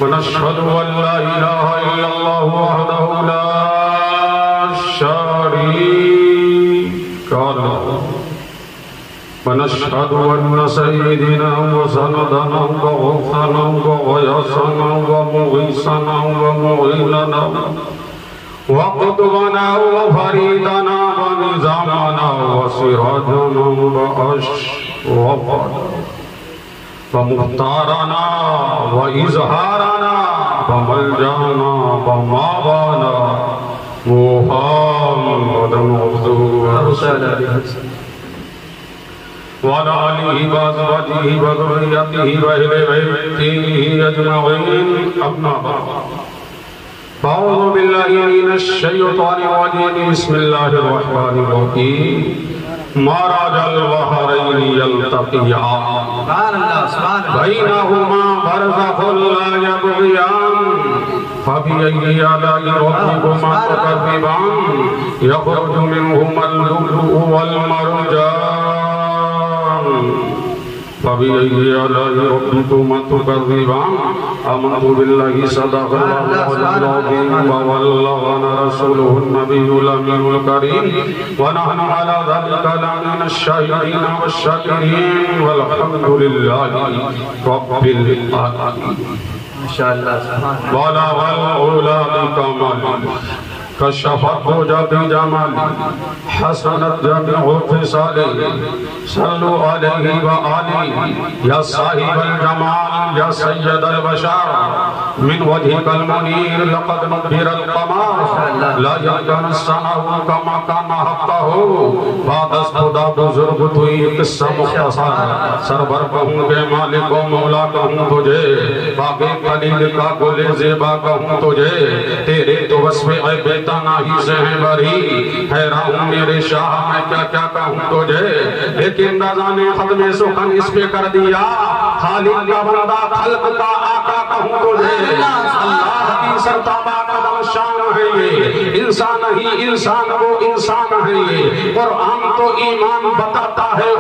ونشهد أن لا إله إلا الله وحده لا شريك له ونشهد أن سيدنا وسندنا وغوثنا وغياثنا ومغيثنا ومعيننا وقطبنا وفريدنا ونظامنا وسراجنا وأشرفنا ومختارنا وإظهارنا وملجانا ومعوانا محمد عبده ورسوله وعلى آله وأزواجه وذريته وأهل بيته أجمعين أما بعد أعوذ بالله من الشيطان الرجيم بسم الله الرحمن الرحيم مرج البحرين يلتقيان بينهما برزخ لا يبغيان فبأي آلاء ربكما تكذبان يخرج منهما اللؤلؤ والمرجان فبأي آلاء ربكما تكذبان آمنت بالله صدق الله العظيم وبلغنا رسوله النبي الأمين الكريم ونحن على ذلك لمن الشاهدين والشاكرين والحمد لله رب العالمين بلغ العلا بكمال كشف الدجى بجمال حسنت جميع خصاله صلوا عليه وآله يا صاحب الجمال يا سيد البشر من وجهك المنير لقد نبهر القمر لا يمكن السماء كما كان حقه بعد خدا بزرگ تو یہ قصہ مختصر سرور کہوں کہ مالک و مولا کہوں تجھے باقی قلیل کا گل زیبا کہوں تجھے تیرے تو وصف عیب تناہی سے ہیں بری حیران ہوں میرے شاہ میں کیا کیا کہوں تجھے لیکن رضا نے ختم سخن اس پہ کر دیا خالق کا بندہ خلق کا آقا کہوں تجھے اللہ کی سرتابہ قدم شان ہے یہ انسان ہی انسان وہ انسان ہے یہ قرآن تو ایمان بتاتا ہے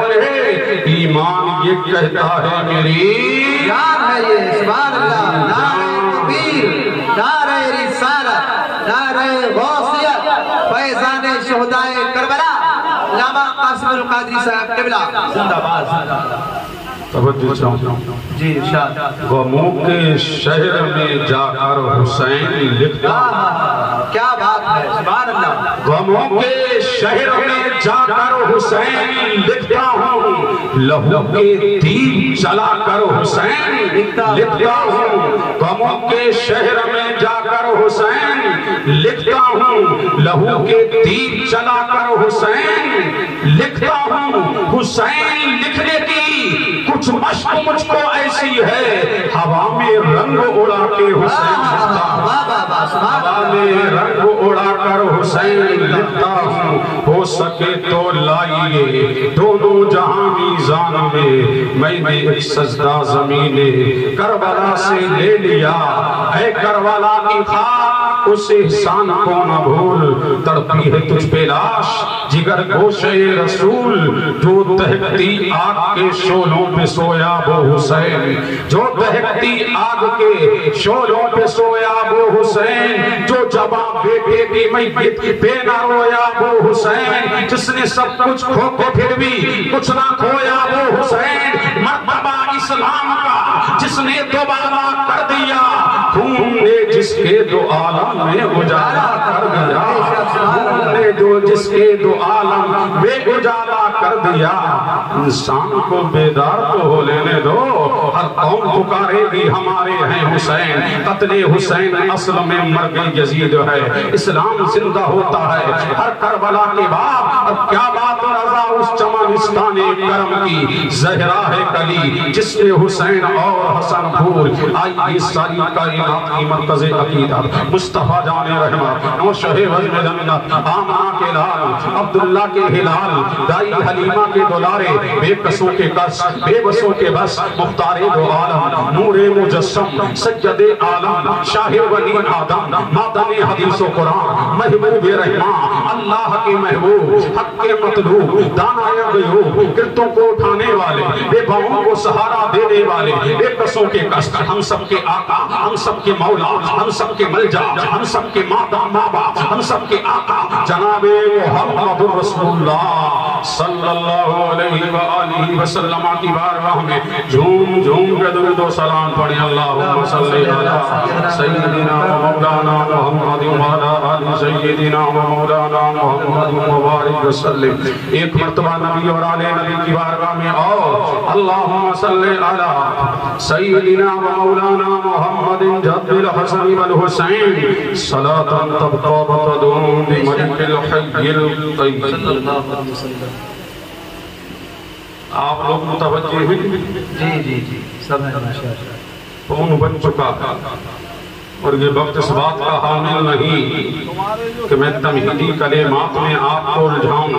ایمان یہ کہتا ہے میری جان ہے یہ سبحان اللہ نعرہ تکبیر نعرہ رسالت نعرہ غوثیت فیضان شہدائے کربلا علامہ قاسم القادری صاحب قبلہ زندہ باد توجہ چاہوں جی ارشاد غموں کے شہر میں جا کر حسین لکھتا کیا بات ہے سبحان اللہ غموں کے شہر میں جا کر حسین لکھتا ہوں لہو کے تیر چلا کر حسین لکھتا ہوں غموں کے شہر میں جا کر حسین لکھتا ہوں لہو کے تیر چلا کر حسین لکھتا ہوں حسین لکھنے کی کچھ مشق مجھ کو ایسی ہے ہوا میں رنگ اڑا کے حسین لکھتا ہوں ہوا میں رنگ اڑا کر حسین لکھتا ہوں ہو سکے تو لائیے دونوں جہاں میزان میں نے ایک سجدہ زمین کربلا سے لے لیا اے کربلا کی خاک اس احسان کو نہ بھول تڑپی ہے تجھ پہ لاش جگر گوشے رسول جو دہکتی آگ کے شولوں پہ سویا وہ حسین جو دہکتی آگ کے شولوں پہ سویا وہ حسین جو جوان بیٹے کی میت پہ نہ رویا وہ حسین جس نے سب کچھ کھو کے پھر بھی کچھ نہ کھویا وہ حسین مرتبہ اسلام کا جس نے دوبارہ کر دیا خون نے جس کے دو عالم میں اجالا کر دیا خون نے جو جس کے دو عالم میں اجالا کر دیا انسان کو بیدار تو ہو لینے دو ہر قوم پکارے گی ہمارے ہیں حسین قتل حسین اصل میں مرگ یزید ہے اسلام زندہ ہوتا ہے ہر کربلا کے بعد اب کیا بات رضا اس چمنستان کرم کی زہرا ہے کلی جس میں حسین اور حسن پھول آئی اس ساری کائنات کی مرکز عقیدہ مصطفیٰ جان رحمہ نوشہ وزم جنت آمنہ کے لال عبداللہ کے ہلال دائی حلیمہ کے دولارے بے قصوں کے قص بے بسوں کے بس مختار دو عالم نور مجسم سید عالم شاہ ولی آدم مادن حدیث و قرآن محبوب رحمان اللہ کے محبوب حق کے مطلوب دانائے غیوب گردوں کو اٹھانے والے، بے باؤں کو سہارا دینے والے، بے کسوں کے کس، ہم سب کے آقا، ہم سب کے مولا، ہم سب کے ملجا، ہم سب کے ماں باپ، ہم سب کے آقا جناب محمد رسول اللہ صلی اللہ علیہ وآلہ وسلم کی بارگاہ میں جھوم جھوم کے درود و سلام پڑھیں۔ اللہم صلی علی سیدنا و مولانا محمد وعلی آل سیدنا و مولانا محمد مبارک وسلم۔ ایک مرتبہ نبی اور آل نبی کی بارگاہ میں اور اللہم صلی علی سیدنا و مولانا محمد جد الحسن والحسین صلاة تبقى بتدوم بملک الحی القیوم۔ آپ لوگ متوجہ ہیں؟ جی سب ہے ماشاءاللہ۔ فون بن چکا اور یہ وقت اس بات کا حامل نہیں کہ میں تمہیدی کلمات میں آپ کو الجھاؤں۔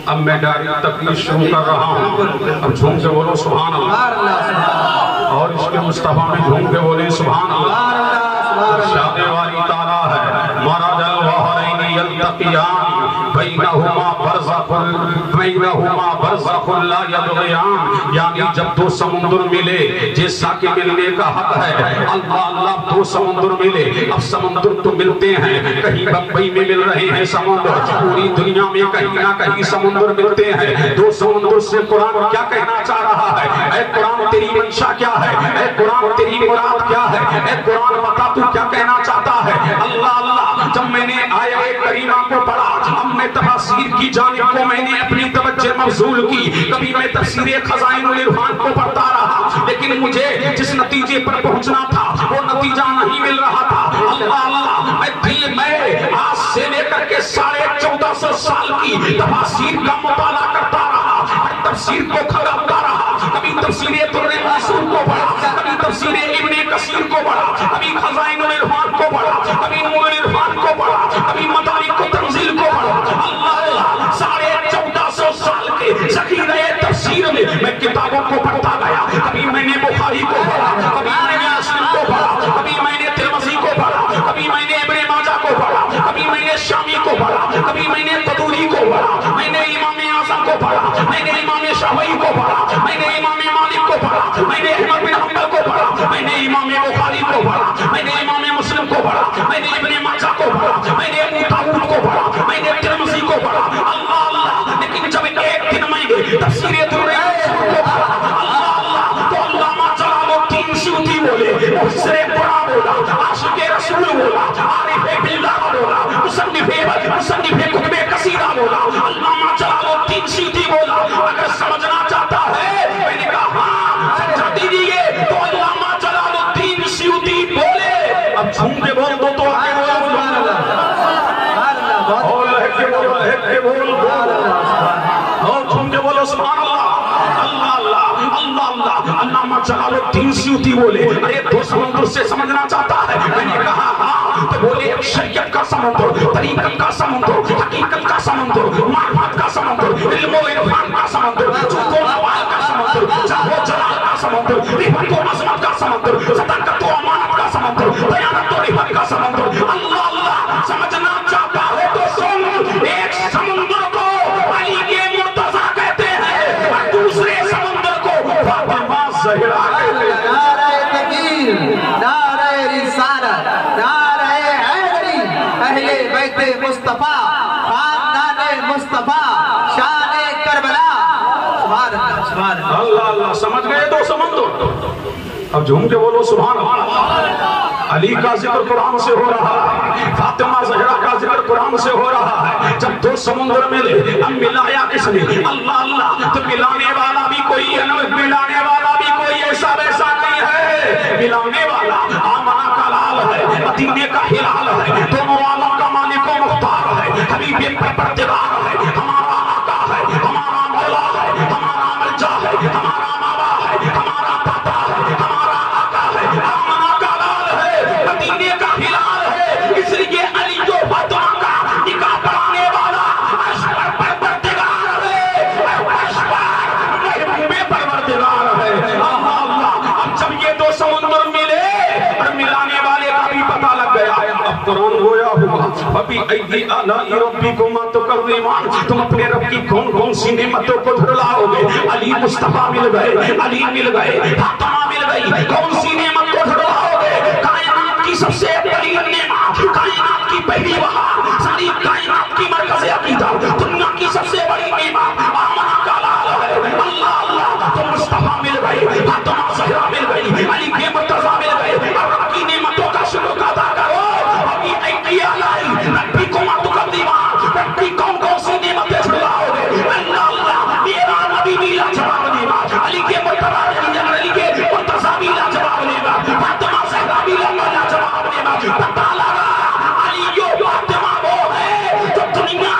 اب میں ڈائریکٹ تقریر شروع کر رہا ہوں۔ اب جھوم کے بولو سبحان اللہ، اور اس کے مصطفیٰ میں جھوم کے بولے سبحان اللہ۔ شاد والی تعالیٰ ہے مرج البحرین یلتقیان بینہما برزخ لا یبغیان، یعنی جب دو سمندر ملے جیسا کہ ملنے کا حق ہے، اللہ دو سمندر ملے، اب سمندر تو ملتے ہیں، کہیں بمبئی میں مل رہے ہیں سمندر، پوری دنیا میں کہیں نہ کہیں سمندر ملتے ہیں۔ دو سمندر سے قرآن کیا کہنا چاہ رہا ہے؟ اے قرآن تیری منشا کیا ہے؟ اے قرآن تیری مراد کیا ہے؟ اے قرآن بتا تو کیا کہنا چاہتا ہے؟ اللہ جب میں نے آیہ کریمہ کو پڑھا، ہم نے تفاسیر کی جانب کو میں نے اپنی توجہ مبذول کی، کبھی میں تفسیر خزائن العرفان کو پڑھتا رہا، لیکن مجھے جس نتیجے پر پہنچنا تھا وہ نتیجہ نہیں مل رہا تھا۔ میں آج سے لے کر کے 1450 سال کی تفاسیر کا مطالعہ کرتا رہا، تفسیر کو کھولتا رہا، کبھی تفسیر در منصور کو پڑھا، کبھی تفسیر ابن کثیر کو پڑھا، کبھی خزائن العرفان کو پڑھا، کبھی نور العرفان کو پڑھا، کبھی مدارک التنزیل کو پڑھا۔ اللہ 1450 سال کے ذخیرہ تفسیر میں کتابوں کو پڑھتا گیا، کبھی میں نے بخاری کو پڑھا، کبھی میں نے مسلم کو پڑھا، کبھی میں نے ترمذی کو پڑھا، کبھی میں نے ابن ماجہ کو پڑھا، کبھی میں نے شامی کو پڑھا، کبھی میں نے تدوری کو پڑھا، میں نے امام اعظم کو پڑھا، میں نے امام شافعی کو پڑھا، میں نے امام مالک کو پڑھا، میں نے احمد بن حنبل کو پڑھا، میں نے امام بخاری کو پڑھا، میں نے امام مسلم کو پڑھا، میں نے ابن ماجہ کو پڑھا، میں نے ابو داؤد کو پڑھا، میں نے ترمذی کو پڑھا۔ اللہ لیکن جب ایک دن میں نے تفسیر در منصور کو پڑھا، اللہ تو علامہ جلال الدین سیوطی بولے، مفسر قرآن بولا، عاشق رسول بولا، عارف باللہ بولا، مصنف کتب کثیرہ بولا، علامہ جلال الدین سیوطی بولا۔ اگر سمجھنا چاہتا ہے میں نے کہا ہاں سمجھا دیجئے، تو علامہ جلال الدین سیوطی بولے۔ اب جھوم کے بول دو تو آگے بول، اور لہک کے بول، لہک کے بول، اور جھوم کے بولو سبحان اللہ۔ علامہ جلال الدین سیوطی بولے ارے دو سمندر سے سمجھنا چاہتا ہے؟ میں نے کہا ہاں، تو بولے شریعت کا سمندر، طریقت کا سمندر، حقیقت کا سمندر، معرفت کا سمندر، علم و عرفان کا سمندر، جھوٹ و نوال کا سمندر، جاہ و جلال کا سمندر، رفت و عظمت کا سمندر، صداقت و امانت کا سمندر، دیانت و رفت کا سمندر۔ اللہ سمجھنا چاہتا ہے تو سن، ایک سمندر کو علی کے مرتضیٰ کہتے ہیں اور دوسرے سمندر کو فاطمہ زہرا کہتے ہیں۔ نعرہ تکبیر، نعرہ رسالت، نعرہ حیدری، اہل بیت مصطفیٰ، خاندان مصطفیٰ، شان کربلا۔ سبحان اللہ، سبحان اللہ۔ اللہ اللہ سمجھ گئے دو سمندر؟ اب جھوم کے بولو سبحان اللہ۔ علی کا ذکر قرآن سے ہو رہا ہے، فاطمہ زہرا کا ذکر قرآن سے ہو رہا ہے۔ جب دو سمندر ملے اب ملایا کس نے؟ اللہ اللہ، تو ملانے والا بھی کوئی ہے، ملانے والا بھی کوئی ایسا ویسا نہیں ہے۔ ملانے والا آمنہ کا لال ہے، مدینے کا ہلال ہے، دونوں عالم کا مالک و مختار ہے، حبیب پروردگار ہے، ہمارا آقا ہے، ہمارا مولا ہے، ہمارا ملجا ہے، ہمارا ماوا ہے، ہمارا پاپا ہے، ہمارا آقا ہے، آمنہ کا لال ہے، مدینے کا ہلال ہے۔ اس لیے علی جو فاطمہ کا نکاح پڑھانے والا عرش پر پروردگار ہے۔ فبأي آلاء ربكما تكذبان، تم اپنے رب کی کون کون سی نعمتوں کو جھٹلاؤ گے؟ علی مصطفیٰ مل گئے، علی مل گئے، فاطمہ مل گئی، کون سی نعمت کو جھٹلاؤ گے؟ کائنات کی سب سے بڑی نعمت، کائنات کی پہلی بہار، ساری کائنات کی مرکز عقیدہ، دنیا کی سب سے بڑی نعمت آمنہ کا لال ہے۔ اللہ اللہ، تو مصطفیٰ مل گئے، فاطمہ زہرا مل گئی، علی کے مرتضیٰ مل گئے، اور رب کی نعمتوں کا شکر ادا کرو۔ ابھی ایک آلائی ربی کو مت قدیمان، ربی کون کون سی نعمتیں چھڑاؤ گے؟ اللہ اللہ، میرا نبی بھی لاجواب نعمت، علی کے علی کے مرتضیٰ بھی لاجواب نعمت، فاطمہ زہرا بھی لاجواب نعمت۔ پتہ لگا علی و فاطمہ وہ ہے جو دنیا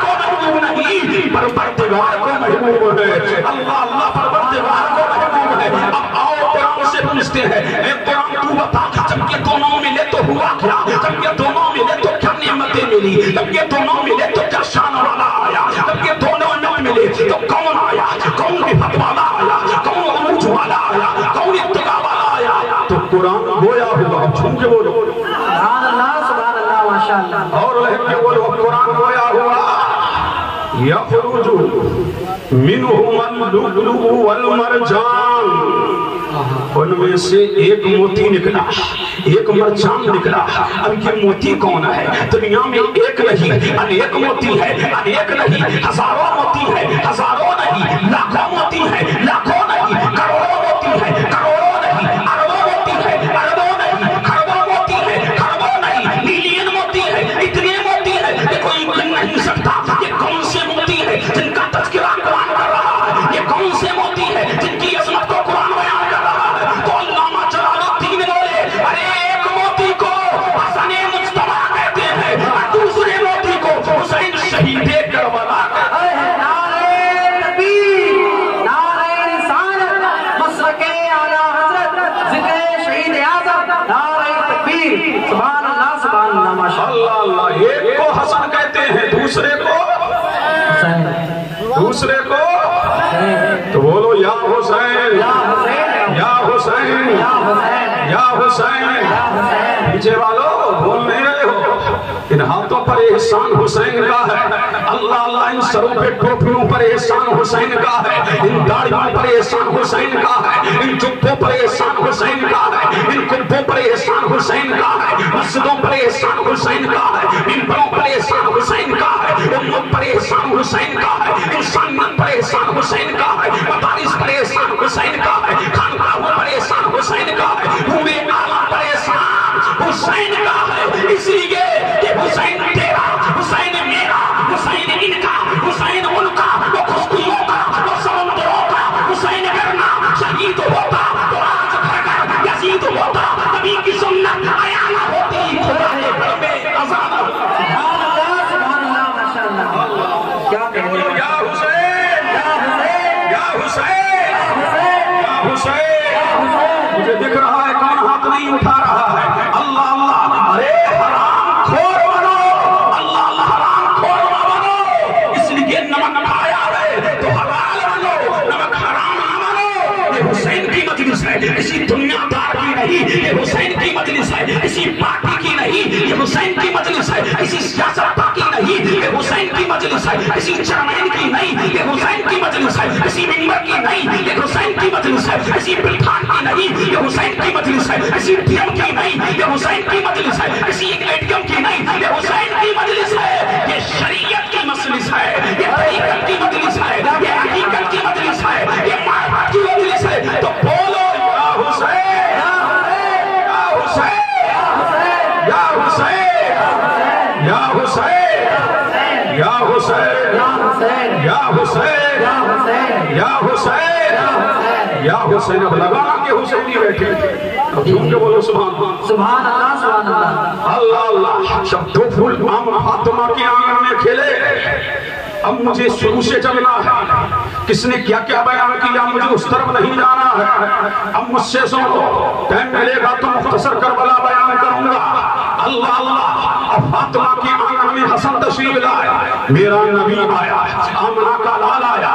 کو محبوب نہیں، پروردگار کو محبوب ہے۔ اللہ اللہ، پروردگار کو محبوب ہے۔ اب آؤ قرآن سے پوچھتے ہیں، اے قرآن تو بتا، جب یہ دونوں ملے تو ہوا کیا؟ جب یہ دونوں ملے تو کیا نعمتیں ملی؟ جب یہ دونوں ملے تو کیا شان والا آیا؟ جب یہ دونوں نہ ملے تو کون آیا؟ کون رفت والا آیا؟ کون عروج والا آیا؟ کون اتقا والا آیا؟ تو قرآن گویا ہوا، جھوم کے بولو سبحان اللہ ماشاءاللہ، اور لہب کے بولو قرآن گویا ہوا۔ یخرج منہما اللؤلؤ والمرجان، ان میں سے ایک موتی نکلا، ایک مرجان نکلا۔ اب یہ موتی کون ہے؟ دنیا میں ایک نہیں، انیک موتی ہے، انیک نہیں، ہزاروں موتی ہے، ہزاروں نہیں، لاکھوں موتی ہے، لاکھوں نہیں، کروڑوں موتی ہے، کروڑوں نہیں، اربوں موتی ہے، اربوں نہیں، کھربوں موتی ہے، کھربوں نہیں، ملین موتی ہے، اتنے موتی ہے کہ کوئی گن نہیں سکتا۔ یہ کون سے موتی ہے جن کا تذکرہ قرآن کر رہا ہے؟ یہ کون سے موتی ہے جن کی عظمت کو قرآن بیان کر رہا ہے؟ تو علامہ جلال الدین بولے، ارے ایک موتی کو حسن مجتبیٰ کہتے ہیں، اور دوسرے موتی کو حسین شہید کربلا کہتے ہیں۔ نعرہ تکبیر، نعرہ رسالت، مسلک اعلیٰ حضرت، ذکر شہید اعظم، نعرہ تکبیر، سبحان اللہ ماشاءاللہ۔ اللہ اللہ، ایک کو حسن کہتے ہیں، دوسرے کو تو بولو یا حسین، یا حسین، یا حسین۔ پیچھے والو بول نہیں رہے ہو؟ ان ہاتھوں پر احسان حسین کا ہے، اللہ اللہ، ان سروں پہ ٹوپیوں پر احسان حسین کا ہے، ان داڑھیوں پر احسان حسین کا ہے، ان جبوں پر احسان حسین کا ہے، ان قبوں پر احسان حسین کا ہے، مسجدوں پر احسان حسین کا ہے، منبروں پر احسان حسین کا ہے، امت پر احسان حسین کا ہے، انسانیت پر احسان حسین کا ہے، مدارس پر احسان حسین کا ہے، خانقاہوں پر احسان حسین کا ہے، رومے اعلیٰ پر احسان حسین کا ہے۔ اس لیے کہ حسین تیرا، حسین میرا، حسین ان کا، حسین ان کا، وہ خشکیوں کا، وہ سمندروں کا، حسین کرنا شہید ہوتا تو آج بھر کر یزید ہوتا، نبی کی سنت آیا نہ ہوتی، خدا نے بے ازادہ۔ سبحان اللہ ماشاءاللہ، کیا کہتے ہیں؟ یا حسین، یا حسین، یا حسین، یا حسین۔ مجھے دکھ رہا ہے کون ہاتھ نہیں اٹھا رہا ہے؟ اللہ اللہ، ارے حرام خور بنو، اللہ اللہ، حرام خور نہ بنو۔ اس لیے نمک کھایا ہے تو حلال بنو، نمک حرام نہ بنو۔ یہ حسین کی مجلس ہے، کسی دنیا دار کی نہیں، یہ حسین کی مجلس ہے، کسی پارٹی کی نہیں، یہ حسین کی مجلس ہے، کسی سیاست کی نہیں، یہ حسین کی مجلس ہے، کسی چیئرمین کی نہیں، یہ حسین کی مجلس ہے، کسی ممبر کی نہیں، یہ حسین کی مجلس ہے، کسی پردھان کی نہیں، یہ حسین کی مجلس ہے، کسی ڈی ایم کی نہیں، یہ حسین کی مجلس ہے، کسی اے ٹی ایم کی نہیں، یہ حسین کی مجلس ہے۔ یہ شریعت کی مجلس ہے، یہ طریقت کی مجلس ہے، یہ حقیقت کی مجلس ہے، یہ معرفت کی مجلس ہے۔ تو بولو یا حسین، یا حسین، یا حسین، یا حسین، یا حسین، یا حسین، یا حسین، یا حسین۔ اب لگانا کہ حسینی بیٹھے، اب جھوم کے بولو سبحان اللہ، سبحان اللہ، سبحان اللہ۔ اللہ اللہ۔ جب دو پھول آم فاطمہ کے آنگن میں کھلے، اب مجھے شروع سے چلنا ہے، کس نے کیا کیا بیان کیا مجھے اس طرف نہیں جانا ہے۔ اب مجھ سے سنو، ٹائم ملے گا تو مختصر کربلا بیان کروں گا۔ اللہ اللہ، اب فاطمہ کے آنگن میں حسن تشریف لائے، میرا نبی آیا، آمنہ کا لال آیا،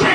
6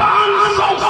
500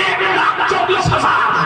1,24,000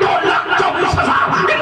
2,24,000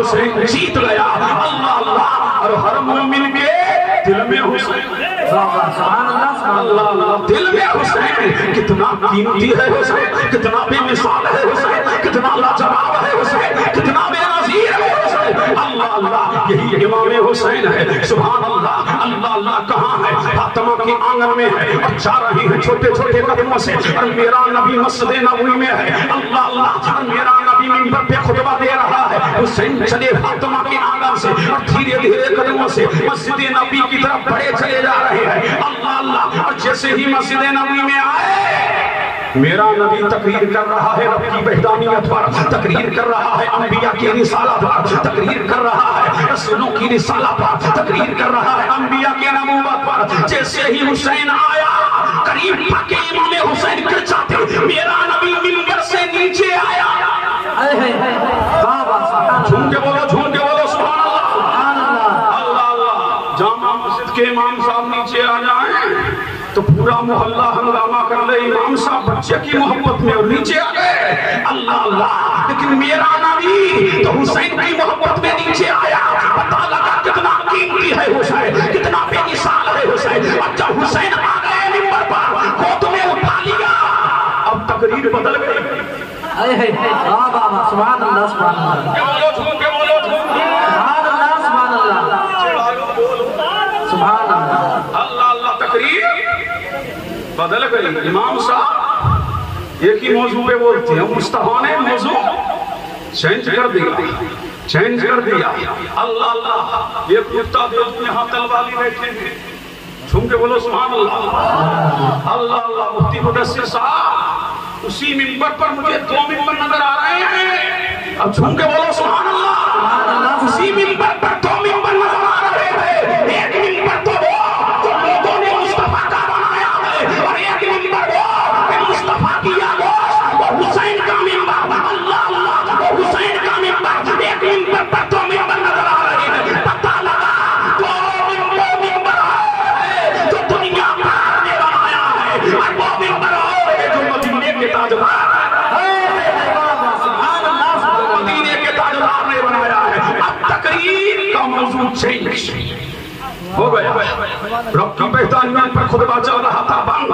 حسین جیت گیا. اللہ اللہ. اور ہر مومن کے دل میں حسین. اللہ دل میں حسین. کتنا قیمتی ہے حسین, کتنا بے مثال ہے حسین, کتنا لاجواب ہے حسین, کتنا بے نظیر ہے حسین. اللہ اللہ یہی امام حسین ہے. سبحان اللہ. اللہ اللہ کہاں ہے؟ فاطمہ کے آنگن میں ہے اور جا رہی ہے چھوٹے چھوٹے قدموں سے. اور میرا نبی مسجد نبوی میں ہے. اللہ اللہ. اور میرا نبی منبر پہ خطبہ دے رہا ہے. حسین چلے فاطمہ کے آنگن سے اور دھیرے دھیرے قدموں سے مسجد نبی کی طرف بڑھے چلے جا رہے ہیں. اللہ اللہ. اور جیسے ہی مسجد نبوی میں آئے, میرا نبی تقریر کر رہا ہے رب کی وحدانیت پر, تقریر کر رہا ہے انبیاء کی رسالت پر, تقریر کر رہا ہے رسولوں کی رسالت پر, تقریر کر رہا ہے انبیاء کی نبوت پر. جیسے ہی حسین آیا, قریب پاکے امام حسین گر جاتے. میرا نبی منبر سے نیچے آیا. جھوم کے بولو, جھوم کے بولو سبحان اللہ. اللہ اللہ. جامع مسجد کے امام صاحب نیچے آ جائیں تو پورا محلہ ہنگامہ کر لے. امام صاحب بچے کی محبت میں اور نیچے آ گئے. اللہ اللہ. لیکن میرا نبی تو حسین کی محبت میں نیچے آیا. پتہ لگا کتنا قیمتی ہے حسین, کتنا بے مثال ہے حسین. اور جب حسین آ گئے منبر پر, گود میں اٹھا لیا. اب تقریر بدل گئی. سبحان اللہ سبحان اللہ. سبحان اللہ سبحان اللہ سبحان اللہ. اللہ اللہ. تقریر بدل گئی. امام صاحب ایک ہی موضوع پہ بولتے ہیں. مصطفیٰ نے موضوع چینج کر دیا, چینج کر دیا. اللہ اللہ. یہ کتا دوست یہاں تلوالی بیٹھے ہیں. جھوم کے بولو سبحان اللہ. اللہ اللہ. مفتی مدثر صاحب اسی منبر پر مجھے دو منبر نظر آ رہے ہیں. اب جھوم کے بولو سبحان اللہ. اسی منبر پر دو منبر نظر آ رہے ہیں. ایک منبر تو وہ جو لوگوں نے مصطفیٰ کا بنایا ہے, اور ایک منبر وہ کہ مصطفیٰ کی یادوش اور حسین کا منبر. اللہ اللہ. وہ حسین کا منبر. ایک منبر پر دو منبر نظر آ رہے ہیں. پتہ لگا دو منبر ہے جو دنیا بھر نے بنایا ہے, اور وہ منبر ہے جو مدینے کے تاجدار مدینے کے تاجدار نے بنایا ہے. اب تقریر کا موضوع چینج ہو گیا. رب کی وحدانیت پر خطبہ چل رہا تھا بند,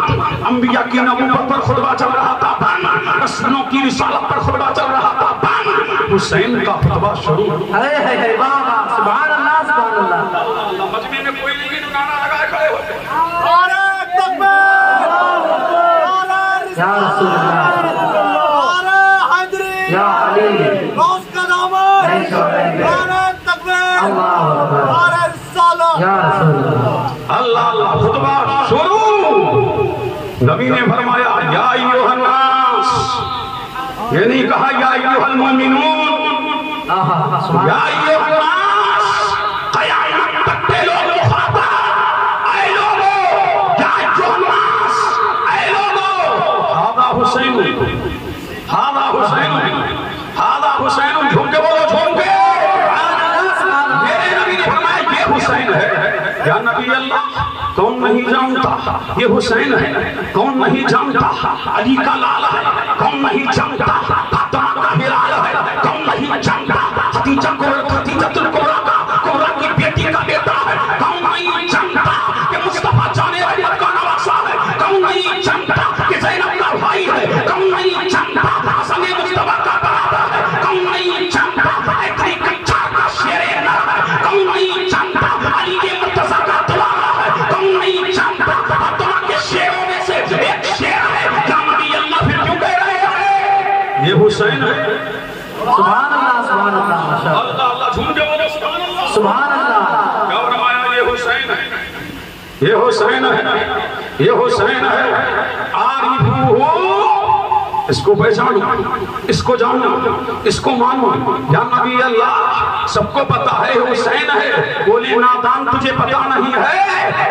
انبیاء کی نبوت پر خطبہ چل رہا تھا بند, رسولوں کی رسالت پر خطبہ چل رہا تھا بند. حسین کا خطبہ شروع. سبحان اللہ سبحان اللہ. مجمع میں کوئی نہیں جو گانا لگائے کھڑے ہوتے ہیں. یا رسول اللہ, یا علی, اللہ اللہ. خطبہ شروع. نبی نے فرمایا یا ایھا الناس. یہ نہیں کہا یا ایھا المؤمنون. یا ایھا الناس. قیامت تک کے لوگ مخاطب, اے لوگو, یا ایھا الناس, اے لوگو. ہذا حسین, ہذا حسین, ہذا حسین. جھوم کے بولو, جھوم کے. میرے نبی نے فرمایا یہ حسین ہے. یا نبی اللہ, کون نہیں جانتا یہ حسین ہے, کون نہیں جانتا علی کا لالا ہے, کون نہیں جانتا فاطمہ کا ہلال ہے, کون نہیں جانتا خدیجہ الکبریٰ کی بیٹی کا بیٹا ہے, کون نہیں جانتا کہ مصطفیٰ جانے رحمت کا نواسہ ہے, کون نہیں جانتا کہ زینب کا بھائی ہے, کون نہیں جانتا حسن مصطفیٰ کا برادر ہے, کون نہیں جانتا ایتھری کچھا کا شیر نر ہے, کون نہیں جانتا علی کے مرتضیٰ کا دلالہ ہے, کون نہیں جانتا فاطمہ کے شیروں میں سے ایک شیر ہے. کیا نبی اللہ پھر کیوں کہہ رہے ہیں یہ حسین ہے. سبحان اللہ سبحان اللہ. اللہ اللہ. جھوم کے بولو سبحان اللہ. سبحان اللہ. کیا فرمایا یہ حسین ہے, یہ حسین ہے, یہ حسین ہے. عارفوہ, اس کو پہچانو, اس کو جانو, اس کو مانو. یا نبی اللہ, سب کو پتا ہے حسین ہے. بولی نادان تجھے پتا نہیں ہے,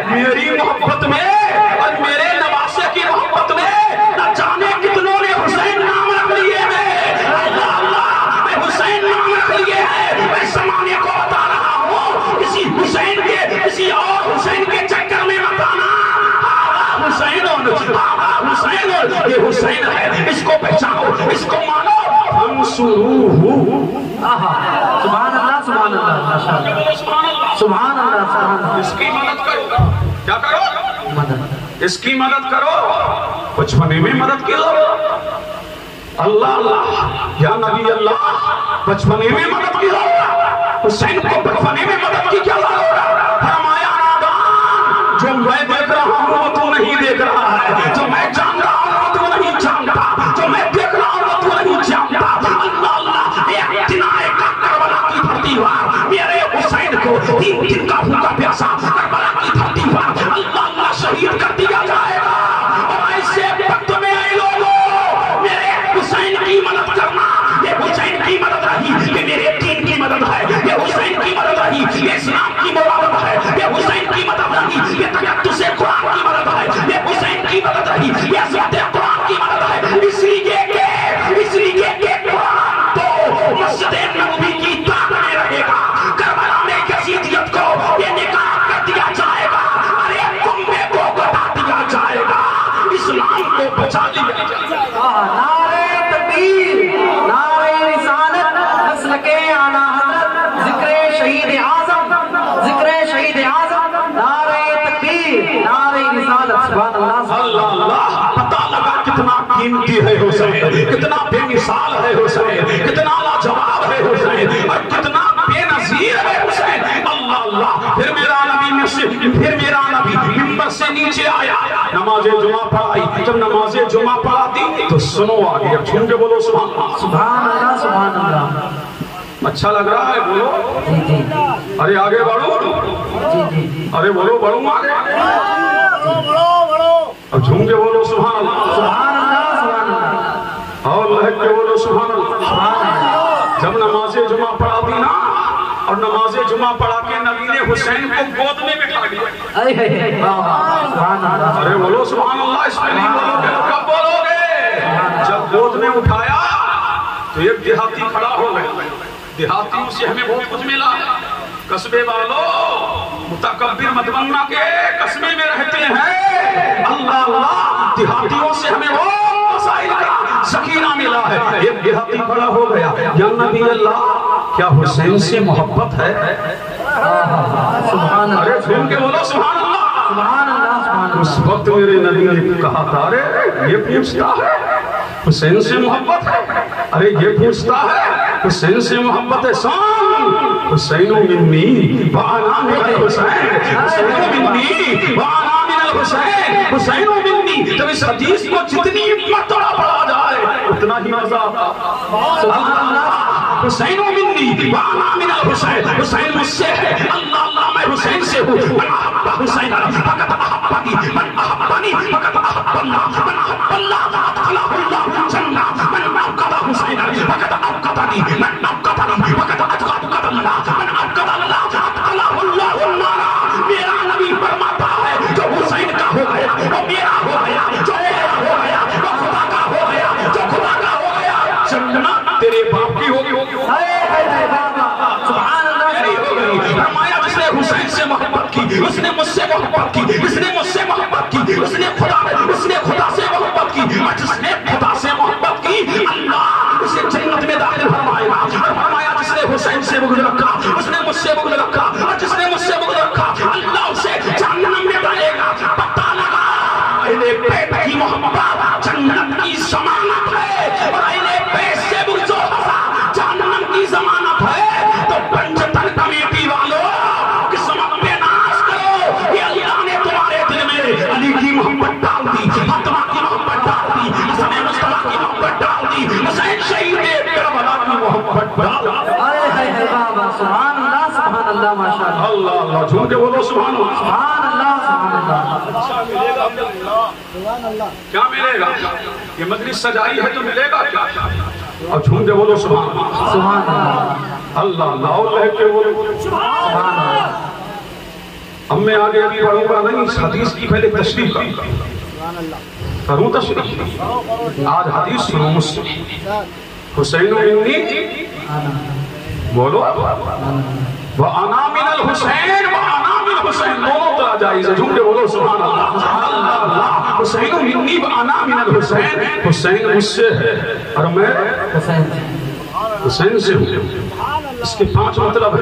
میری محبت میں اور میرے نواسے کی محبت میں نہ جانے کتنوں نے حسین نام رکھ لیے ہیں. اللہ اللہ, میں حسین نام رکھ لیے ہیں. میں زمانے کو بتا رہا ہوں, کسی حسین کے, کسی اور حسین کے چکر میں مت آنا. حسین, حسین, یہ حسین ہے. اس کو پہچانو, اس کو مانو. انصروہ. سبحان اللہ سبحان اللہ. اس کی مدد کرو. کیا کرو؟ اس کی مدد کرو. بچپنے میں مدد کی ضرورت. اللہ اللہ یا نبی اللہ بچپنے میں مدد کی ضرورت. حسین کو بچپنے میں مدد کی کیا ضرورت؟ فرمایا نادان جو میں دیکھ رہا ہوں وہ تو نہیں دیکھ رہا ہے, جو میں جان رہا ہوں وہ تو نہیں جانتا, جو میں دیکھ رہا ہوں وہ تو نہیں جانتا. اللہ اللہ ایک دن آئے گا کربلا کی دھرتی پر میرے حسین کو 3 دن کا بھوکا پیاسا کربلا کی دھرتی پر اللہ اللہ شہید کر دیا جائے گا. اور ایسے وقت میں اے لوگوں میرے حسین کی مدد کرنا. یہ حسین کی مدد رہی, یہ میرے دین کی مدد ہے. یہ حسین کی مدد رہی, یہ اسلام کی مدد ہے. یہ حسین کی مدد رہی, یہ تقدس قرآن کی مدد ہے. یہ حسین کی مدد رہی, یہ عظمت قرآن کی مدد ہے. اس لیے کہ قرآن تو مسجد نبوی کی طاق میں رہے گا. کربلا میں یزیدیت کو یہ نکال کر دیا جائے گا. ارے کنبے کو بتا دیا جائے گا. اسلام کو بچا لیا جائے گا. نعرہ تکبیر, نعرہ رسالت, مسلک اعلیٰ حضرت, ذکر شہید اعظم, ذکر شہید اعظم, نعرہ تکبیر, نعرہ رسالت. سبحان اللہ. اللہ اللہ پتہ لگا کتنا قیمتی ہے حسین, کتنا بے مثال ہے حسین, کتنا لاجواب ہے حسین, اور کتنا بے نظیر ہے حسین. اللہ اللہ پھر میرا نبی ممبر سے نیچے آیا, نماز جمعہ پڑھائی. جب نماز جمعہ پڑھاتی تو سنو آگے, اب چھوڑ کے بولو سبحان اللہ. سبحان اللہ. سبحان اللہ. اچھا لگ رہا ہے بولو. جی جی ارے آگے بڑھو. جی جی جی. ارے بولو بڑھوں آگے. اب جھوم کے بولو سبحان اللہ. سبحان اللہ. سبحان اللہ. اور لہک کے بولو سبحان اللہ. سبحان اللہ. جب نماز جمعہ پڑھا دی نا, اور نماز جمعہ پڑھا کے نبی نے حسین کو گود میں بٹھا دیا. سبحان اللہ. ارے بولو سبحان اللہ. اس میں نہیں بولو گے, کب بولو گے؟ جب گود میں اٹھایا تو ایک دیہاتی کھڑا ہو گئے. دیہاتیوں سے ہمیں بہت کچھ ملا ہے. قصبے والوں متکبر مت بننا کے قصبے میں رہتے ہیں. اللہ اللہ دیہاتیوں سے ہمیں وہ مسائل کا ذخیرہ ملا ہے. ایک دیہاتی کھڑا ہو گیا, یا نبی اللہ کیا حسین سے محبت ہے؟ سبحان اللہ. ارے جھوم کے بولو سبحان اللہ. سبحان اللہ. سبحان اللہ. اس وقت میرے نبی نے کہا تھا, ارے یہ پوچھتا ہے حسین سے محبت ہے, ارے یہ پوچھتا ہے حسین سے محبت ہے. سان حسین منی وانا من الحسین, حسین منی وانا من الحسین, حسین منی. جب اس حدیث کو جتنی مرتبہ پڑھا جائے اتنا ہی مزہ آتا. اللہ اللہ حسین منی وانا من الحسین, حسین مجھ سے ہے. اللہ اللہ میں حسین سے ہوں. من احب حسین فقط احبنی, من احبنی فقط احب اللہ, من احب اللہ ادخلہ اللہ الجنہ, من ابغض حسین فقط ابغضنی, من ابغضنی فقط ابغض اللہ, من ابغض اللہ ادخلہ اللہ النار. میرا نبی فرماتا ہے جو حسین کا ہو گیا وہ میرا ہو گیا, جو میرا ہو گیا وہ خدا کا ہو گیا, جو خدا کا ہو گیا جنت تیرے باپ کی ہوگی. سبحان اللہ. فرمایا جس نے حسین سے محبت کی اس نے مجھ سے محبت کی, اس نے مجھ سے محبت کی, اس نے خدا سے محبت کی, اور جس نے خدا سے محبت کی اللہ اسے جنت میں داخل فرمائے گا. اور فرمایا جس نے حسین سے بغض رکھا اس نے مجھ سے بغض رکھا, اور جس نے مجھ سے بغض رکھا اللہ اسے جہنم میں ڈالے گا. پتہ لگا اہل بیت کی محبت جنت کی ضمانت ہے, اور اہل بیت سے بغض جہنم کی ضمانت ہے. تو پنجتن کمیٹی والوں قسمت پہ ناز کرو, یہ اللہ نے تمہارے دل میں علی کی محبت ڈال دی, فاطمہ کی محبت ڈال دی, حسن مصطفیٰ کی محبت ڈال دی, حسین شہید کربلا کی محبت ڈال دی. سبحان اللہ. سبحان اللہ. ماشاء اللہ. اللہ اللہ جھوم کے بولو سبحان اللہ. سبحان اللہ. سبحان اللہ. کیا ملے گا؟ یہ مجلس سجائی ہے تو ملے گا کیا؟ اور جھوم کے بولو سبحان اللہ. سبحان اللہ. اللہ اللہ اور لہک کے بولو سبحان اللہ. اب میں آگے ابھی پڑھوں گا نہیں, اس حدیث کی پہلے تشریح کروں. تشریح آج حدیث سنو مجھ سے. حسین منی بولو وَأَنَا مِنَ الْحُسَيْنِ وَأَنَا مِنَ الْحُسَيْنِ, دونوں طرح جائز ہے. جھوم کے بولو سبحان اللہ. اللہ اللہ حسین منی وَأَنَا مِنَ الْحُسَيْنِ, حسین مجھ سے ہے اور میں حسین سے ہوں. اس کے 5 مطلب ہے.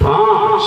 5।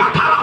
18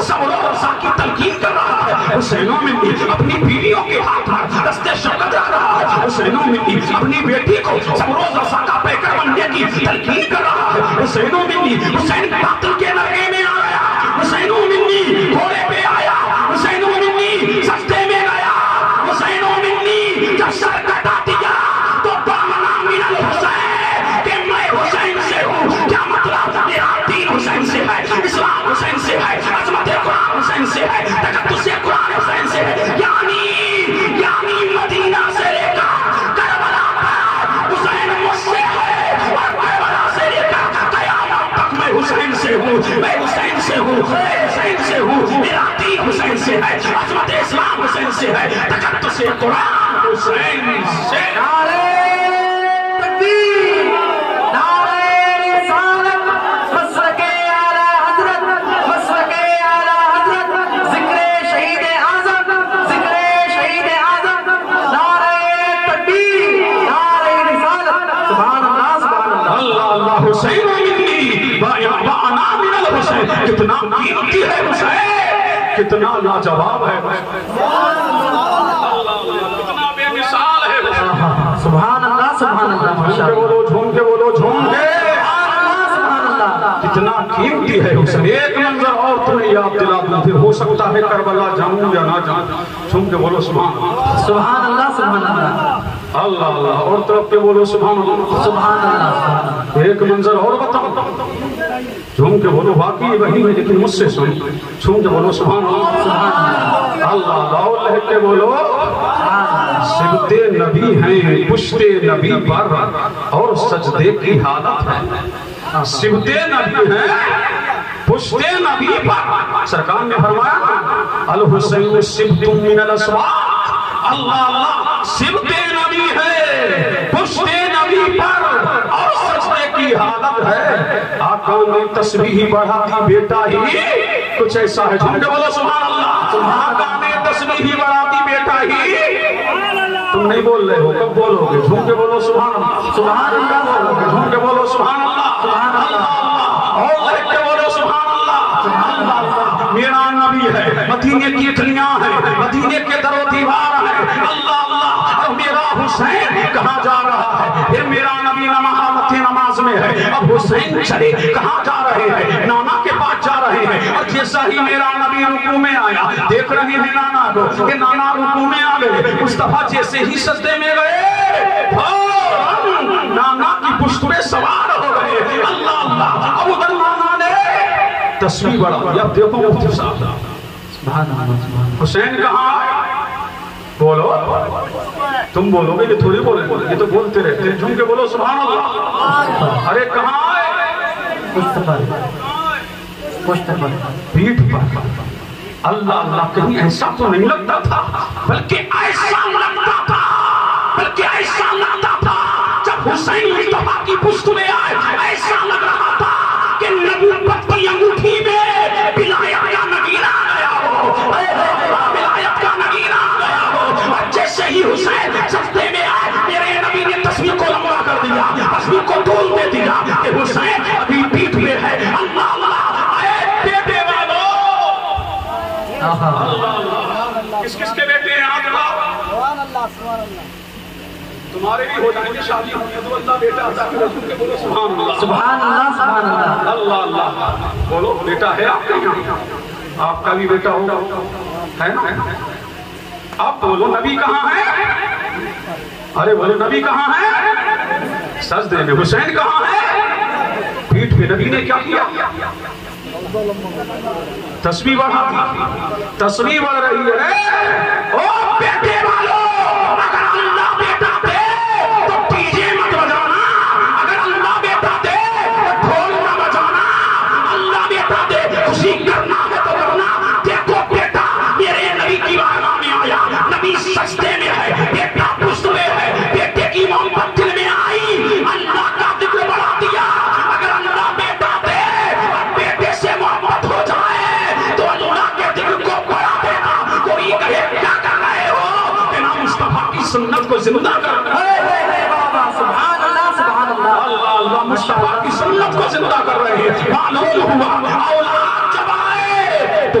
صبر و رضا کی تلقین کر رہا ہے۔ حسین مندی اپنی بیویوں کے ہاتھ میں دستے شوکت رکھ رہا ہے۔ حسین مندی اپنی بیٹی کو صبر و رضا کا پیکر بننے کی تلقین کر رہا ہے۔ حسین مندی حسین قاتل کے نرغے میں آیا، حسین مندی گھوڑے پہ آیا، حسین مندی سجدے میں گیا، حسین مندی جب سر کٹا دیا تو دامنا من الحسین کہ میں حسین سے ہوں۔ کیا مطلب؟ میرا دین حسین سے ہے، اسلام حسین سے ہے، عظمت قرآن حسین سے ہے، تقدس قرآن حسین سے ہے۔ یعنی مدینہ سے لے کر کربلا پر حسین مجھ سے ہے، اور کربلا سے لے کر قیامت تک میں حسین سے ہوں، میں حسین سے ہوں، میں حسین سے ہوں۔ میرا دین حسین سے ہے، عظمت اسلام حسین سے ہے، تقدس قرآن حسین سے۔ نعرہ تکبیر، نعرہ رسالت، مسلک اعلی حضرت، مسلک اعلی حضرت، ذکر شہید اعظم، ذکر شہید اعظم، نعرہ تکبیر، نعرہ رسالت، سبحان اللہ سبحان اللہ۔ اللہ اللہ حسین مندی وانا من الحسین، کتنا قیمتی ہے حسین، کتنا لاجواب ہے، کتنا بے مثال ہے حسین۔ سبحان اللہ سبحان اللہ، ماشاء اللہ، جھوم کے بولو جھوم کے، سبحان اللہ۔ کتنا قیمتی ہے حسین۔ ایک منظر اور تمہیں یاد دلا دوں، پھر ہو سکتا ہے کربلا جاؤں یا نہ جاؤں۔ جھوم کے بولو سبحان اللہ، سبحان اللہ سبحان اللہ، اللہ اللہ، اور طرف کے بولو سبحان اللہ، سبحان اللہ۔ ایک منظر اور بتاؤ، جھوم کے بولو، واقعی وہی ہے لیکن مجھ سے سن، جھوم کے بولو سبحان اللہ، اللہ اللہ، اور لہک کے بولو سبتے نبی ہیں پشتے نبی پر اور سجدے کی حالت ہے۔ سبتے نبی ہیں پشتے نبی پر، سرکار نے فرمایا الحسین سبت من الاسواق، اللہ اللہ، سبتے نبی ہے پشتے نبی پر اور سجدے کی حالت ہے۔ آقا نے تسبیح بڑھاتی بیٹا ہی کچھ ایسا ہے، جھوم کے بولو سبحان اللہ، آقا نے تسبیح بڑھاتی بیٹا ہی، تم نہیں بول رہے ہو، کب بولو گے؟ جھوم کے بولو سبحان اللہ، سبحان اللہ بولو گے، جھوم کے بولو سبحان اللہ، سبحان اللہ، اور لکھ کے بولو سبحان اللہ، سبحان اللہ۔ میرا نبی ہے، مدینے کی کلیاں ہیں، مدینے کے در و دیوار ہیں، اللہ اللہ، اور میرا حسین کہاں جا رہا ہے؟ پھر میرا نبی حالت نماز میں ہے، اب حسین چلے کہاں جا رہے ہیں؟ نانا کے پاس جا رہے ہیں، اور جیسا ہی میرا نبی رکوع میں آیا، دیکھ رہے ہیں نانا کو کہ نانا رکوع میں آ گئے، مصطفیٰ جیسے ہی سجدے میں گئے نانا کی پشت پہ سوار ہو گئے، اللہ اللہ، اب ادھر نانا نے تسبیح بڑھا دیا۔ اب دیکھو مفتی صاحب، حسین کہاں آئے؟ بولو، تم بولو گے، یہ تھوڑی بولیں گے، یہ تو بولتے رہتے ہیں، جھوم کے بولو سبحان اللہ۔ ارے کہاں آئے؟ پیٹھ پر۔ اللہ اللہ، کہیں ایسا تو نہیں لگتا تھا، بلکہ ایسا لگتا تھا، بلکہ ایسا لگتا تھا جب حسین مصطفیٰ کی پشت میں آئے، ایسا لگ رہا تھا کہ نبوت کی انگوٹھی میں ولایت کا نگینہ آ گیا ہو، ولایت کا نگینہ آ گیا ہو۔ اور جیسے ہی حسین سجدے میں آئے، میرے نبی نے تسبیح کو لمبا کر دیا، تسبیح کو طول دے دیا کہ حسین ابھی پیٹھ میں ہے۔ اللہ اللہ، اے بیٹے والو، کس کس کے بیٹے ہیں؟ آج تمہارے بھی ہو جائیں گے شادی، تو اللہ بیٹا عطا کرے، کے بولو سبحان اللہ، سبحان اللہ سبحان اللہ، اللہ اللہ، بولو بیٹا ہے آپ کے یہاں؟ آپ کا بھی بیٹا ہوگا، ہے نا؟ آپ بولو نبی کہاں ہے؟ ارے بولو نبی کہاں ہے؟ سجدے میں۔ حسین کہاں ہے؟ پیٹھ پہ۔ نبی نے کیا کیا؟ تسبیح بڑھا دی، تسبیح بڑھ رہی ہے۔ او بیٹے والو، اگر اللہ بیٹا دے تو ڈیجے مت بجانا، اگر اللہ بیٹا دے تو ڈھول نہ بجانا، اللہ بیٹا دے خوشی کرنا ہے تو کرنا۔ دیکھو بیٹا میرے نبی کی بارگاہ میں آیا، نبی سجدے میں ہے، بیٹا پشت میں ہے، بیٹے کی محبت دل میں آئی، اللہ کا ذکر بڑھا دیا۔ اگر اللہ بیٹا دے اور بیٹے سے محبت ہو جائے تو اللہ کے ذکر کو بڑھا دینا۔ کوئی کہے کیا کر رہے ہو؟ بنا مصطفیٰ کی سنت کو زندہ کر رہے ہیں۔ سبحان اللہ سبحان اللہ، اللہ اللہ، مصطفیٰ کی سنت کو زندہ کر رہے ہیں۔ معلوم ہوا اولاد جب آئے تو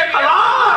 1000।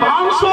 500,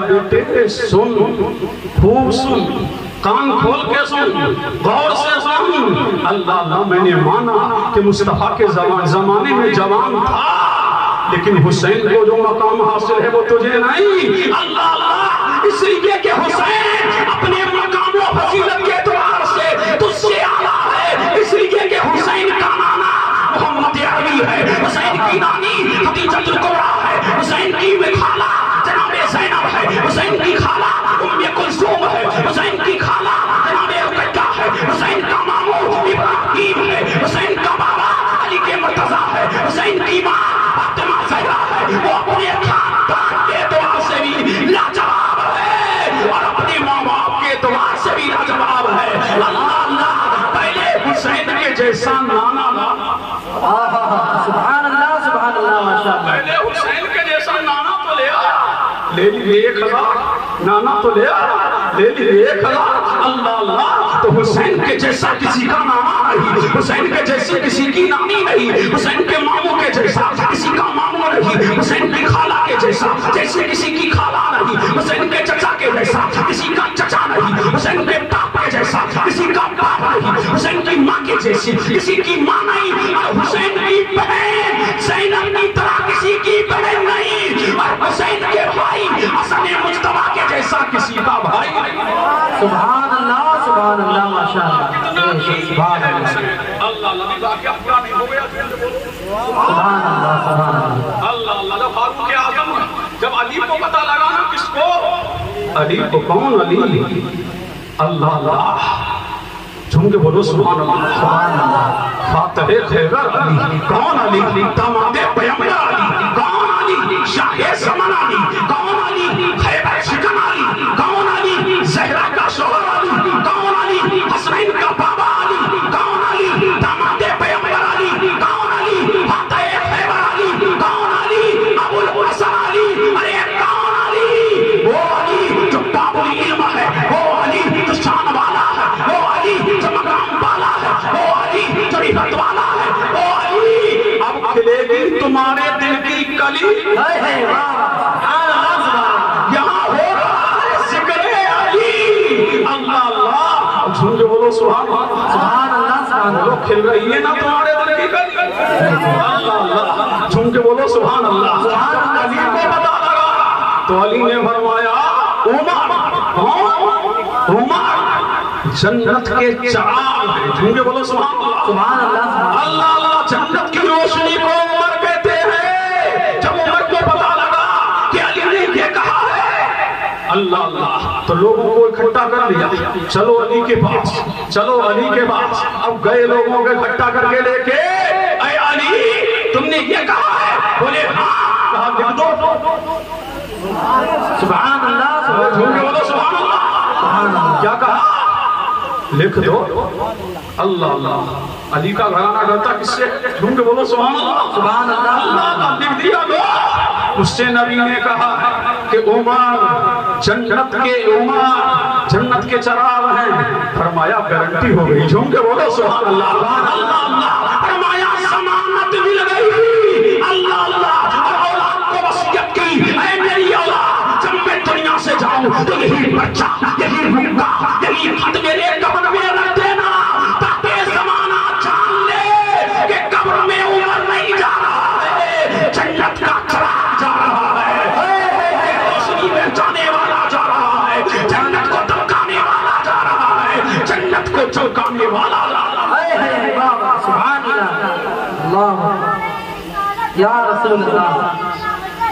فرمایا بیٹے سن، خوب سن، کان کھول کے سن، غور سے سن، اللہ میں نے مانا کہ مصطفیٰ کے زمانے میں جوان تھا، لیکن حسین کو جو مقام حاصل ہے وہ تجھے نہیں۔ اللہ اس لیے کہ حسین اپنے مقام و فضیلت کے اعتبار سے تجھ سے اعلیٰ ہے، اس لیے کہ حسین کا نانا محمد عربی ہے، حسین کی نانی خدیجہ الکبریٰ ہے، حسین کی خالہ جناب زینب ہے، حسین کی خالہ ام کلثوم ہے، حسین کی خالہ جناب رقیہ ہے، حسین کا ماموں ابراہیم ہے، حسین کا بابا علی کے مرتضیٰ ہے، حسین کی ماں فاطمہ زہرا ہے، وہ اپنے خاندان کے اعتبار سے بھی لاجواب ہے اور اپنے ماں باپ کے اعتبار سے بھی لاجواب ہے۔ اللہ پہلے حسین کے جیسا نانا لا، سبحان اللہ ماشاءاللہ، پہلے حسین کے جیسا نانا تو لے آیا، لے لیے 1000 نانا تو لے آیا، لے لیے 1000 اللہ تو حسین کے جیسا کسی کا نانا نہیں، حسین کے جیسے کسی کی نانی نہیں، حسین کے ماموں کے جیسا کسی کا ماموں نہیں، حسین کی خالہ کے جیسا جیسے کسی کی خالہ نہیں، حسین کے چچا کے جیسا کسی کا چچا نہیں، حسین کے باپ کے جیسا کسی کا باپ نہیں، حسین کی ماں کے جیسی کسی کی ماں نہیں، اور حسین کی بہن زینب کی طرح کسی کی بہن نہیں، اور حسین کے بھائی حسن مجتبیٰ کے جیسا کسی کا بھائی نہیں۔ سبحان اللہ ماشاءاللہ، سبحان اللہ، اللہ واقعہ پورا نہیں ہو گیا، سبحان اللہ، اللہ جب فاروق اعظم جب علی کو پتہ لگا نا، کس کو؟ علی کو، کون علی؟ اللہ جھوم کے بولو سبحان اللہ، فاتح خیبر علی، کون علی؟ داماد پیغمبر علی، کون علی؟ شاہ زمان علی، کون علی؟ خیبر شکن علی، کون علی؟ زہرا کا شوہر علی، کون علی؟ حسنین کا بابا علی، کون علی؟ داماد پیغمبر علی، کون علی؟ فاتح خیبر علی، کون علی؟ ابو الحسن علی، ارے کون علی؟ وہ علی جو باب العلم ہے، وہ علی جو شان والا ہے، وہ علی جو مقام والا ہے، وہ علی جو عزت والا ہے، وہ علی اب کھلے گی تمہارے دل کی کلی، یہاں ہو رہا ہے ذکر علی، اللہ جھوم کے بولو سبحان اللہ، لوگ کھل رہی ہے نا تمہارے دل کی کلی، اللہ جھوم کے بولو سبحان اللہ۔ علی کو پتہ لگا تو علی نے فرمایا عمر جنت کے چراغ ہیں، جھوم کے بولو سبحان اللہ، اللہ جنت کی روشنی کو عمر کہتے ہیں۔ جب عمر کو پتہ لگا کہ علی نے یہ کہا ہے، اللہ تو لوگوں کو اکٹھا کر لیا، چلو علی کے پاس، چلو علی کے پاس، اب گئے لوگوں کو اکٹھا کر کے لے کے، اے علی تم نے یہ کہا ہے؟ بولے ہاں، کہا لکھ دو، سبحان اللہ، جھوم کے بولو سبحان اللہ، کیا کہا؟ لکھ دو، اللہ علی کا گھرانہ ڈرتا کس سے؟ جھوم کے بولو سبحان اللہ، سبحان اللہ، اللہ لکھ دیا دو۔ اس سے نبی نے کہا کہ عمر جنت کے چراغ ہیں، فرمایا گارنٹی ہو گئی، جھوم کے بولو سبحان اللہ، فرمایا ضمانت مل گئی، اللہ اور اولاد کو وصیت کی، اے میری اولاد جب میں دنیا سے جاؤں تو یہی بچہ، یہی مکہ، یہی خط میرے قبر میں رکھ دینا، تاکہ زمانہ جان لے کہ قبر میں عمر نہیں جا رہا ہے، جنت کا چراغ جا رہا ہے، روشنی میں جانے والا جا رہا ہے، جنت کو دمکانے والا جا رہا ہے، جنت کو چمکانے والا جا رہا ہے۔ سبحان اللہ، اللہ یا رسول اللہ،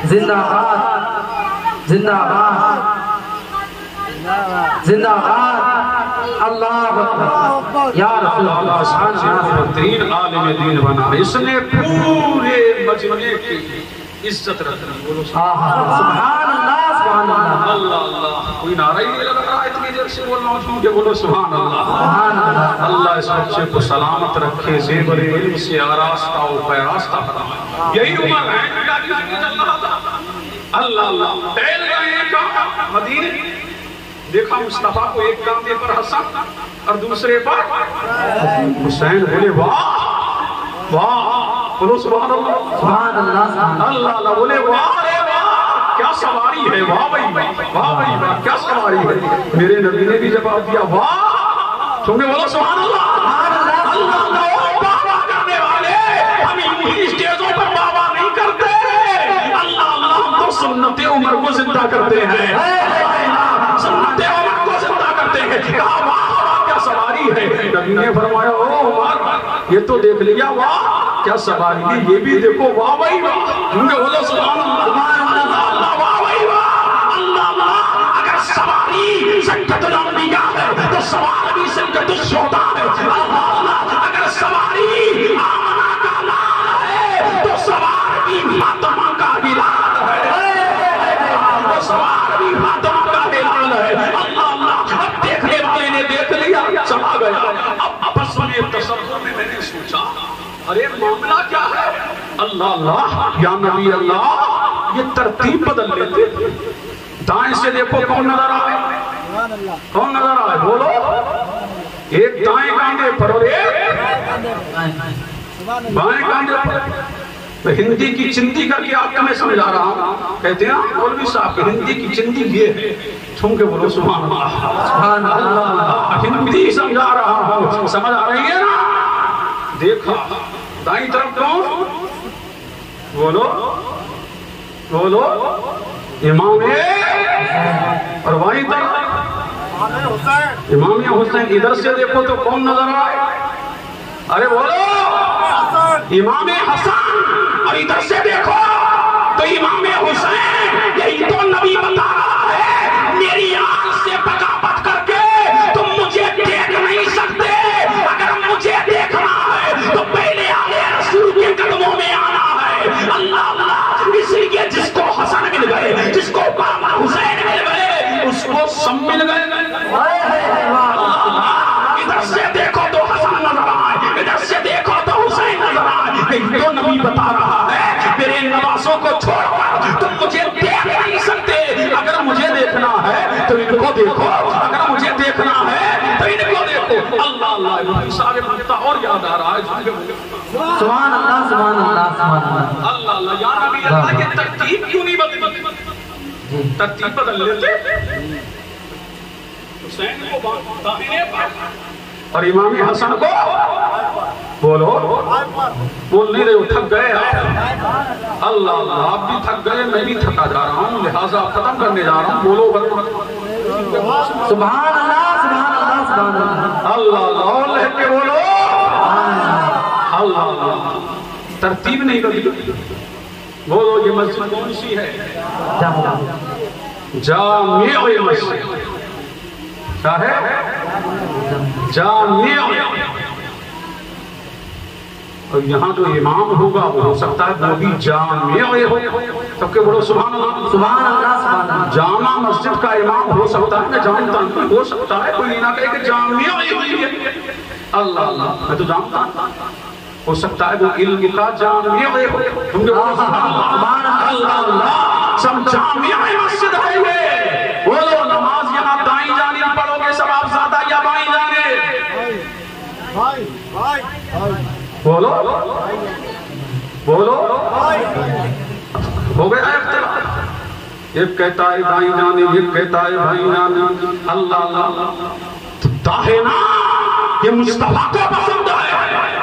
زندہ باد، زندہ باد، زندہ باد، اللہ اکبر، یا رسول اللہ، سبحان اللہ، بہترین عالم دین بنا، اس نے پورے مجمع کی عزت رکھنا، بولو سبحان اللہ، سبحان اللہ، اللہ کوئی نعرہ ہی نہیں لگ رہا ہے اتنی دیر سے بول رہا ہوں کہ بولو سبحان اللہ، سبحان اللہ، اللہ اس بچے کو سلامت رکھے، زیور علم سے آراستہ و پیراستہ فرمائے، یہی عمر ہے، اللہ ٹہل گئے ہیں کہاں؟ مدینے، دیکھا مصطفیٰ کو ایک کاندھے پر حسن اور دوسرے پر حسین، بولے واہ واہ، بولو سبحان اللہ، سبحان اللہ، اللہ بولے واہ رے واہ، کیا کیا سواری ہے، واہ بھائی واہ بھائی واہ کیا سواری ہے۔ میرے نبی نے بھی جواب دیا واہ، تم نے بولو سبحان اللہ اللہ اللہ۔ بابا کرنے والے ہم یوں ہی اسٹیجوں پر بابا نہیں کرتے، اللہ اللہ ہم تو سنت عمر کو زندہ کرتے ہیں، سنت عمر کو زندہ کرتے ہیں۔ کہا واہ کیا سواری ہے۔ نبی نے فرمایا او عمر یہ تو دیکھ لیا واہ کیا سواری ہے، یہ بھی دیکھو واہ بھائی واہ۔ تم نے بولو سبحان اللہ اللہ واہ بھائی واہ اللہ اللہ۔ اگر سواری سنت الانبیاء ہے تو سوار بھی سنت الشہداء ہے، اللہ اللہ۔ اگر سواری آمنہ کا لال ہے تو سوار بھی فاطمہ کا بلال ہے، تو سوار بھی فاطمہ کا بلال ہے، اللہ اللہ۔ اب دیکھنے والے نے دیکھ لیا چلا گیا۔ اب بس میں تصور میں نے سوچا ارے معاملہ کیا ہے، اللہ اللہ یا نبی اللہ یہ ترتیب بدل لیتے۔ دائیں سے دیکھو کون نظر آئے، کون نظر آئے بولو، ایک دائیں کاندھے پر اور ایک بائیں کاندھے پر۔ تو ہندی کی چندی کر کے آپ کو میں سمجھا رہا ہوں، کہتے ہیں مولوی صاحب ہندی کی چندی یہ ہے، چھوم کے بولو سبحان اللہ، ہندی سمجھا رہا ہوں، سمجھ آ رہی ہے نا۔ دیکھا دائیں طرف کون، بولو بولو امام اور بائیں طرف امام حسین۔ ادھر سے دیکھو تو کون نظر آئے، ارے بولو امام حسن، اور ادھر سے دیکھو تو امام حسین۔ یہی تو نبی بتا رہا ہے میری آنکھ سے بغاوت کر کے تم مجھے دیکھ نہیں سکتے، اگر مجھے دیکھنا ہے تو پہلے آلے رسول کے قدموں میں آنا ہے، اللہ اللہ۔ اس لیے جس کو حسن مل گئے، جس کو بابا حسین مل گئے، اس کو سب مل گئے، اللہ اللہ۔ ادھر سے دیکھو تو حسن نظر آئے، ادھر سے دیکھو تو حسین نظر آئے۔ یہ تو نبی بتا رہا ہے میرے نوازوں کو چھوڑ کر تم مجھے دیکھ نہیں سکتے، اگر مجھے دیکھنا ہے تو ان کو دیکھو، اگر مجھے دیکھنا ہے تو ان کو دیکھو، اللہ اللہ۔ سارے منتا اور یاد آ رہا ہے، سبحان اللہ سبحان اللہ سبحان اللہ اللہ اللہ یا نبی اللہ۔ یہ ترتیب کیوں نہیں بدلی، ترتیب بدل لیتے، حسین کو داہنے پر اور امام حسن کو بولو بول نہیں رہے ہو، تھک گئے آپ، اللہ اللہ آپ بھی تھک گئے، میں بھی تھکا جا رہا ہوں، لہٰذا ختم کرنے جا رہا ہوں، بولو سبحان اللہ سبحان اللہ سبحان اللہ اللہ اللہ اور لہر کے بولو اللہ اللہ۔ ترتیب نہیں بدلی، بولو یہ مسجد کون سی ہے، جامع مسجد، کیا ہے جامع۔ اور یہاں جو امام ہوگا وہ ہو سکتا ہے وہ بھی جامع ہو، سب کے بولو سبحان اللہ سبحان اللہ سبحان اللہ۔ جامع مسجد کا امام ہو سکتا ہے، میں جانتا ہوں ہو سکتا ہے، کوئی نہ کہے کہ جامع ہوئی ہے، اللہ اللہ میں تو جانتا ہوں ہو سکتا ہے وہ علم کا جامع ہو، تم کے بولو سبحان اللہ اللہ۔ سب جامع مسجد ہے یہ، بولو نماز یہاں دائیں جانب پڑھو گے ثواب زیادہ یا بائیں جانب، بولو بولو ہو گیا اختلاف، ایک کہتا ہے دائیں جانب، ایک کہتا ہے بائیں جانب، اللہ اللہ۔ داہنا یہ مصطفیٰ کو پسند ہے،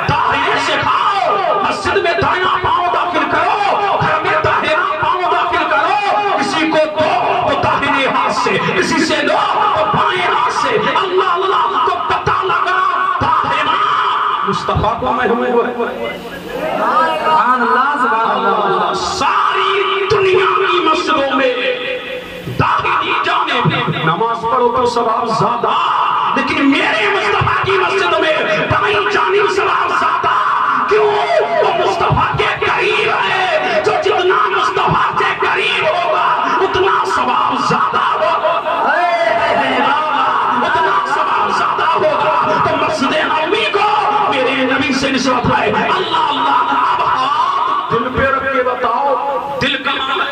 داہنے سے کھاؤ، مسجد میں دائنا پاؤں داخل کرو، گھر میں داہنا پاؤں داخل کرو، کسی کو دو تو داہنے ہاتھ سے، کسی سے دو تو بائیں ہاتھ سے، اللہ اللہ تو پتہ لگا داہنا مصطفیٰ کو محبوب ہے، سبحان اللہ سبحان اللہ۔ ساری دنیا کی مسجدوں میں داہنی جانب نماز پڑھو تو ثواب زیادہ، لیکن میرے مصطفیٰ کی مسجد میں دائیں جانب ثواب زیادہ، کیوں؟ وہ مصطفیٰ کے قریب ہے، جو جتنا مصطفیٰ کے قریب ہوگا اتنا ثواب زیادہ ہوگا، اتنا ثواب زیادہ ہوگا۔ تو مسجد نبوی کو میرے نبی سے نسبت ہے، اللہ اللہ۔ اب ہاتھ دل پہ رکھ کے بتاؤ دل کہاں ہے،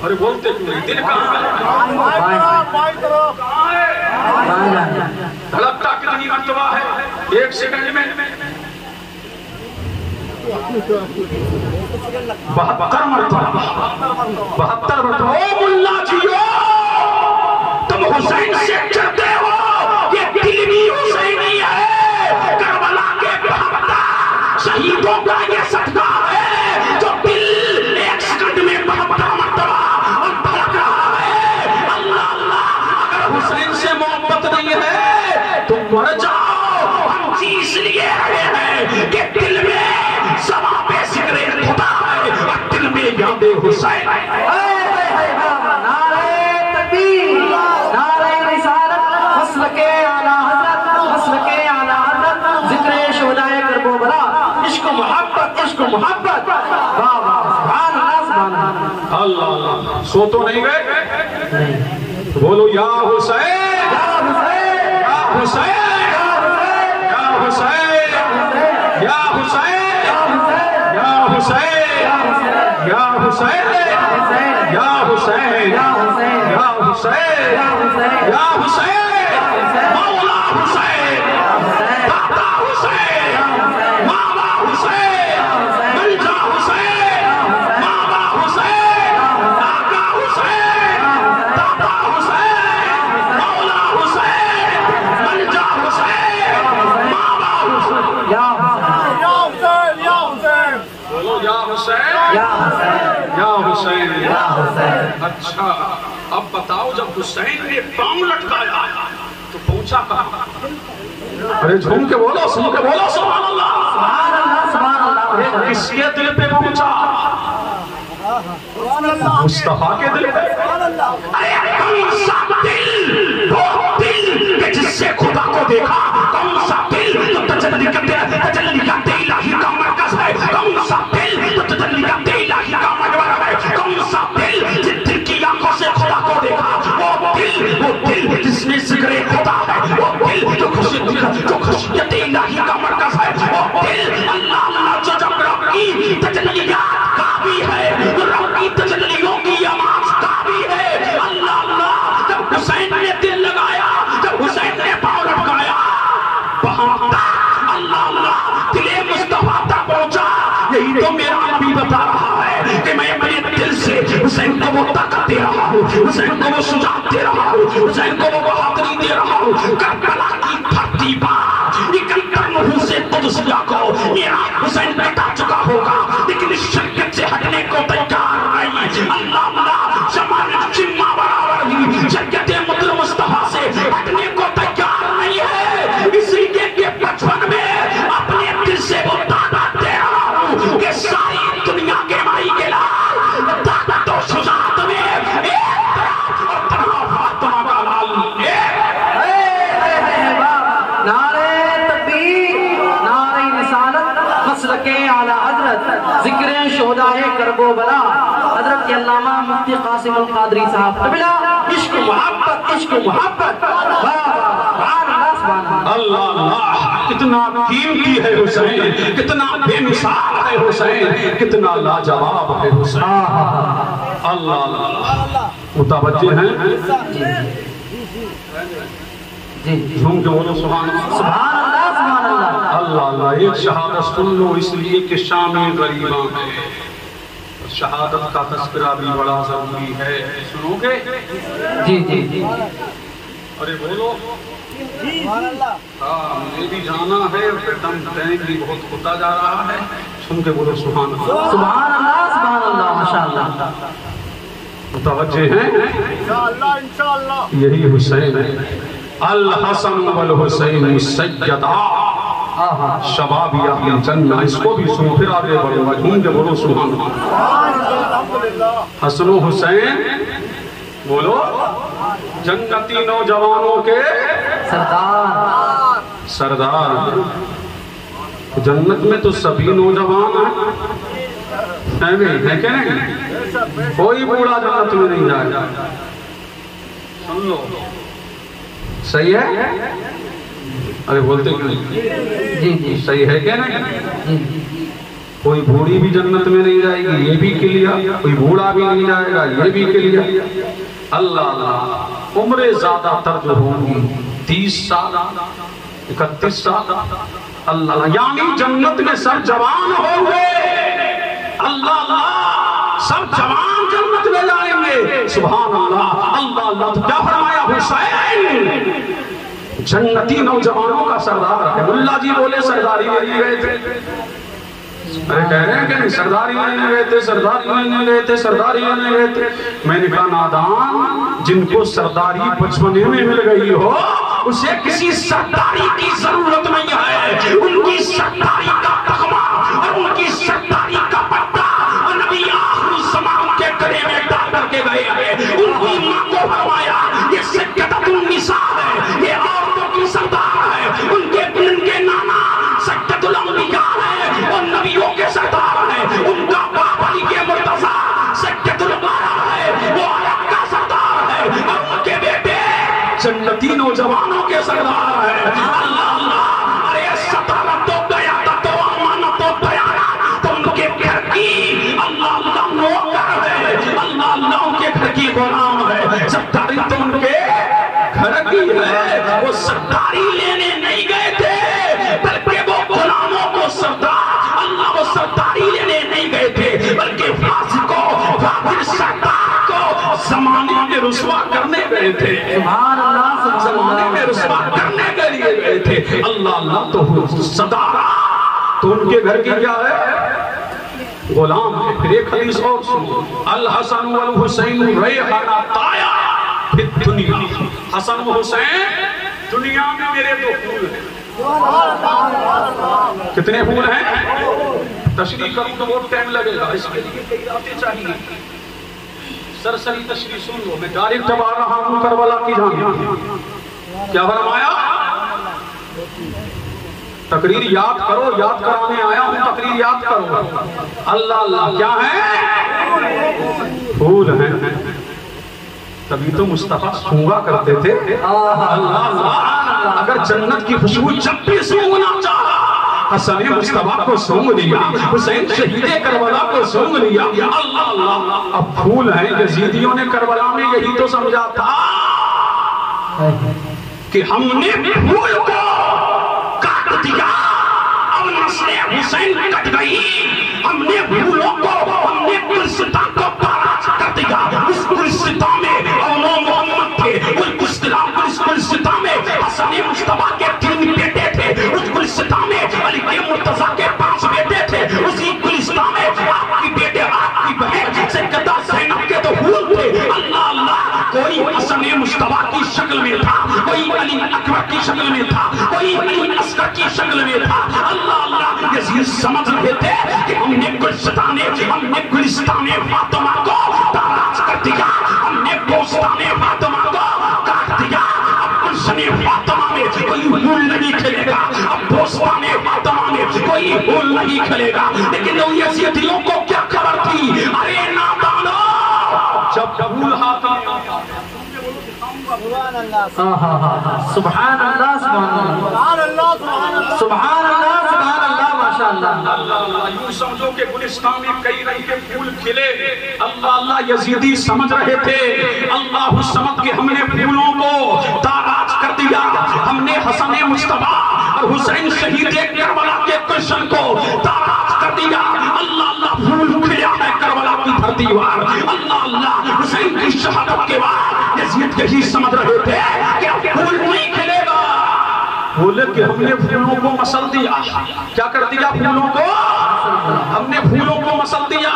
ارے بولتے کیوں نہیں، دل کہاں ہے، دھڑکتا کتنی مرتبہ ہے ایک سیکنڈ میں، 72 مرتبہ 72 مرتبہ او ملا جیو تم حسین سے ڈرتے ہو یہ دل بھی حسینی ہے کربلا کے 72 شہیدوں کا یہ صدقہ ہے جو دل ایک سیکنڈ میں 72 مرتبہ دھڑک رہا ہے اللہ اللہ اگر حسین سے محبت نہیں ہے تو مر جاؤ ہم اس لیے رہے ہیں کہ دل میں ثواب ذکر خدا ہے اور دل میں یاد حسین ہے محبت اللہ اللہ سو تو نہیں گئے بولو یا حسین یا حسین یا حسین یا حسین یا حسین یا حسین یا حسین یا حسین یا حسین مولا حسین دادا حسین ماما حسین ملجا حسین ماما حسین آقا حسین دادا حسین مولا حسین ملجا حسین ماما حسین یا حسین یا حسین بولو یا حسین یا حسین یا حسین یا حسین اچھا اب بتاؤ جب حسین نے پاؤں لٹکایا تو پہنچا کہاں ارے جھوم کے بولو سن کے بولو سبحان اللہ سبحان اللہ سبحان اللہ کس کے دل پہ پہنچا مصطفیٰ کے دل پہ ارے کون سا دل وہ دل کہ جس سے خدا کو دیکھا کون سا دل تو تجلی کا الہی کا مرکز ہے کون سا دل تو تجلی کا الہی کا مجمع ہے کون سا دل جس دل کی آنکھوں سے خدا کو دیکھا وہ دل جس میں ذکر خدا ہے وہ دل جو خشیت الہی کا مرکز ہے وہ دل اللہ اللہ جو جب ربی تجلیات کا بھی ہے ربی تجلیوں کی آواز کا بھی ہے اللہ اللہ جب حسین نے دل لگایا جب حسین نے پاؤں لٹکایا بہت اللہ اللہ دل مصطفیٰ تک پہنچا یہی تو میرا نبی بتا رہا ہے کہ میں اپنے دل سے حسین کو وہ طاقت دے رہا ہوں حسین کو وہ شجاعت دے رہا ہوں حسین کو وہ بہادری دے رہا ہوں کربلا کی دھرتی پر نکلتا منہ سے قدسیہ کو میرا حسین بیٹا چکا ہوگا لیکن اس شریعت سے ہٹنے کو تیار نہیں اللہ اللہ زمان جمعہ برابر ہی شریعت مطلب مصطفیٰ سے ہٹنے کو تیار نہیں ہے اس لیے کہ بچپن میں اپنے دل سے وہ طاقت دے رہا ہوں کہ ساری دنیا کے مائی کے لال طاقت و شجاعت میں ایک طرف اور طرف فاطمہ کا لال نعرہ تکبیر نعرہ رسالت مسلک اعلی حضرت ذکر شہدائے کرب و بلا حضرت علامہ مفتی قاسم القادری صاحب قبلہ عشق محبت اللہ اللہ کتنا قیمتی ہے حسین کتنا بے مثال ہے حسین کتنا لاجواب ہے حسین اللہ اللہ متوجہ ہیں جھوم کے بولو سبحان اللہ سبحان اللہ سبحان اللہ اللہ اللہ ایک شہادت سن لو اس لیے کہ شام غریباں ہے شہادت کا تذکرہ بھی بڑا ضروری ہے سنو گے جی جی جی ارے بولو ہاں مجھے بھی جانا ہے پھر دم ٹائم بھی بہت ہوتا جا رہا ہے سن کے بولو سبحان اللہ سبحان اللہ ماشاءاللہ متوجہ ہیں انشاءاللہ یہی حسین ہے الحسن والحسین سیدہ شباب اہل جنہ اس کو بھی سنو پھر آگے بڑھو گا جھوم کے بولو سبحان اللہ حسن و حسین بولو جنتی نوجوانوں کے سردار جنت میں تو سبھی نوجوان ہیں کہ نہیں کوئی بوڑھا جنت میں نہیں جائے گا سن لو صحیح ہے ارے بولتے کیوں جی جی صحیح ہے کہ نہیں کوئی بوڑھی بھی جنت میں نہیں جائے گی یہ بھی کلیئر کوئی بوڑھا بھی نہیں جائے گا یہ بھی کلیئر اللہ اللہ عمریں زیادہ تر جو ہوں گی 30 سال 31 سال اللہ یعنی جنت میں سب جوان ہوں گے. اللہ اللہ سب جوان جنت میں جائیں گے. سبحان اللہ. اللہ اللہ. تو کیا فرمایا؟ حسین جنتی نوجوانوں کا سردار ہے. ملا جی بولے سرداری میں نہیں گئے تھے. ارے کہہ رہے ہیں کہ نہیں سرداری میں نہیں گئے تھے, سرداری میں نہیں گئے تھے, سرداری میں نہیں گئے تھے. میں نے کہا نادان, جن کو سرداری بچپنے میں مل گئی ہو اسے کسی سرداری کی ضرورت نہیں ہے. ان کی سرداری کا تخمہ اور ان کی سرداری کا پٹا نبی آخر الزمان کے گلے میں ڈال کر کے گئے ہیں. ان کی ماں کو فرمایا یہ سیدۃ النساء ہے, یہ عورتوں کی سردار ہے. ان کے نانا سیدۃ الانبیاء ہے اور نبیوں کے سردار ہے. ان کا باپ علی کے مرتضیٰ سیدۃ البارہ ہے, وہ عرب کا سردار ہے. اور ان کے بیٹے جنتی نوجوانوں کے سردار ہے. اللہ اللہ. ارے سطارت تو گیا تو امانت تو بیانا تو ان کے گھر کی اللہ اللہ نوکر ہے. اللہ اللہ ان کے گھر کی غلام ہے. سرداری تو ان کے گھر کی ہے. وہ سرداری لینے نہیں گئے تھے بلکہ وہ غلاموں کو سردار اللہ وہ سرداری لینے نہیں گئے تھے بلکہ فاسقوں فاضل سردار کو زمانے میں رسوا کرنے گئے تھے. سبحان اللہ. زمانے میں رسوا کرنے کے لیے گئے تھے. اللہ اللہ. تو صدارہ تو ان کے گھر کی کیا ہے؟ غلام ہے. پھر ایک حدیث اور سنو. الحسن والحسین ریحانہ طایا فی الدنیا. حسن و حسین دنیا میں میرے دو پھول ہیں. کتنے پھول ہیں؟ تشریح کروں تو بہت ٹائم لگے گا, اس کے لیے کئی راتیں چاہیے. سرسری تشریح سن لو. میں ڈائریکٹ اب آ رہا ہوں کربلا کی جانب. کیا فرمایا؟ تقریر یاد کرو, یاد کرانے آیا ہوں, تقریر یاد کرو. اللہ اللہ. کیا ہے؟ پھول ہیں. تبھی تو مصطفیٰ سونگا کرتے تھے. اللہ اللہ. اگر جنت کی خوشبو جب بھی سونگنا چاہا حسن مصطفیٰ کو سونگ لیا, حسین شہید کربلا کو سونگ لیا. اللہ اللہ. اب پھول ہیں. یزیدیوں نے کربلا میں یہی تو سمجھا تھا کہ ہم نے پھول کو کاٹ دیا, اب نسل حسین کٹ گئی. ہم نے پھولوں کو, ہم نے گلستان کو باراج کر دیا. اس گلستان میں اولو محمد تھے. اس گلستان میں حسن مصطفیٰ کے 3 بیٹے تھے. اس گلستان میں علی کے مرتضیٰ کے 5 بیٹے تھے. اسی گلستان میں آپ کی بیٹے, آپ کی بہن سیدہ زینب کے 2 پھول تھے. اللہ اللہ. کوئی حسن مصطفیٰ کی شکل میں تھا, کوئی علی اکبر کی شکل میں تھا, کوئی علی اصغر کی شکل میں تھا. اللہ اللہ. یہ سمجھ رہے تھے کہ ہم نے گلستان فاطمہ کو تاراج کر دیا, ہم نے بوستان فاطمہ کو کاٹ دیا. اب گلشن فاطمہ میں کوئی پھول نہیں کھلے گا, اب بوستان فاطمہ میں کوئی پھول نہیں کھلے گا. لیکن ان یزیدیوں کو کیا خبر تھی؟ ارے نادانو, جب پھول ہاتھ میں آتا سبحان اللہ. سبحان اللہ. سبحان اللہ. سبحان اللہ. سبحان اللہ. ماشاء اللہ. اللہ. یوں سمجھو کہ گلستان میں کئی رنگ کے پھول کھلے. اللہ اللہ. یزیدی سمجھ رہے تھے اللہ سمجھ کے ہم نے پھولوں کو تاراج کر دیا. ہم نے حسن مصطفیٰ اور حسین شہید کربلا کے گلشن کو تاراج کر دیا. اللہ اللہ. پھول کھلیا ہے کربلا کی دھرتی پر. اللہ اللہ. حسین کی شہادت کے بعد یزید یہی سمجھ رہے تھے کہ اب پھول نہیں کھلے گا. بولے کہ ہم نے پھولوں کو مسل دیا. کیا کر دیا؟ پھولوں کو ہم نے پھولوں کو مسل دیا.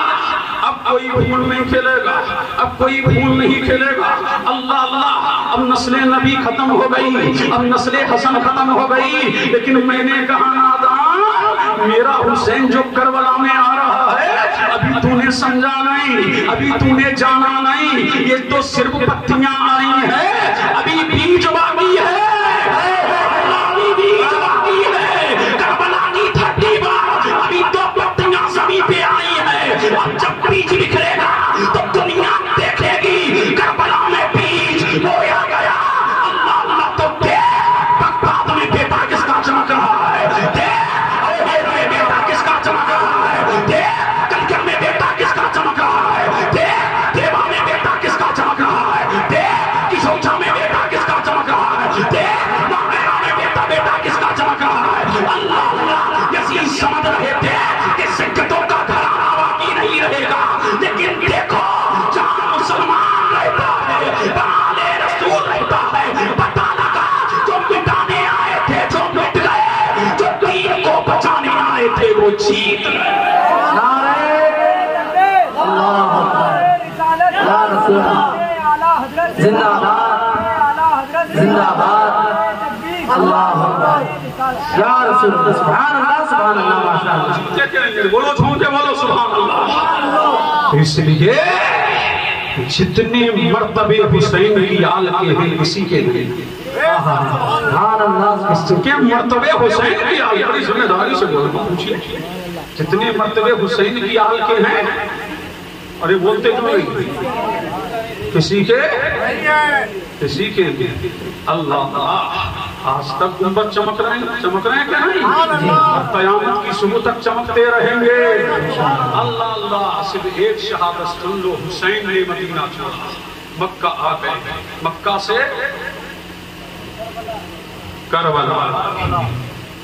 اب کوئی پھول نہیں کھلے گا, اب کوئی پھول نہیں کھلے گا. اللہ اللہ. اب نسل نبی ختم ہو گئی, اب نسل حسن ختم ہو گئی. لیکن میں نے کہا نادان, میرا حسین جو کربلا میں آ رہا ہے ابھی تو نے سمجھا نہیں, ابھی تو نے جانا نہیں. یہ تو صرف پتیاں آئی ہیں, ابھی بیج باقی ہے. اور جب بیج بکھرے گا تو دنیا دیکھے گی کربلا میں بیج بویا گیا. اللہ اللہ. تو دیکھ بغداد میں بیٹا کس کا چمک رہا ہے, دیکھ اوہر میں بیٹا کس کا چمک رہا ہے, دیکھ کلکر میں بیٹا کس کا چمک رہا ہے, دیکھ دیوا میں بیٹا کس کا چمک رہا ہے, دیکھ کشوچا میں بیٹا کس کا چمک رہا ہے. زندہ باد زندہ باد اللہ اکبر یا رسول اللہ سبحان اللہ ماشاء اللہ بولو جھوٹے بولو سبحان اللہ اس لیے جتنے مرتبے حسین کی آل کے ہیں اسی کے لیے سبحان اللہ جتنے مرتبے حسین کی آل بڑی ذمہ داری سے پوچھیے جتنے مرتبے حسین کی آل کے ہیں ارے بولتے کیوں نہیں کسی کے لیے اللہ آج تک گنبد چمک رہے ہیں کیا نہیں قیامت کی صبح تک چمکتے رہیں گے اللہ اللہ صرف ایک شہادت سن لو حسین نے مدینہ چھوڑا مکہ آ گئے مکہ سے کربلا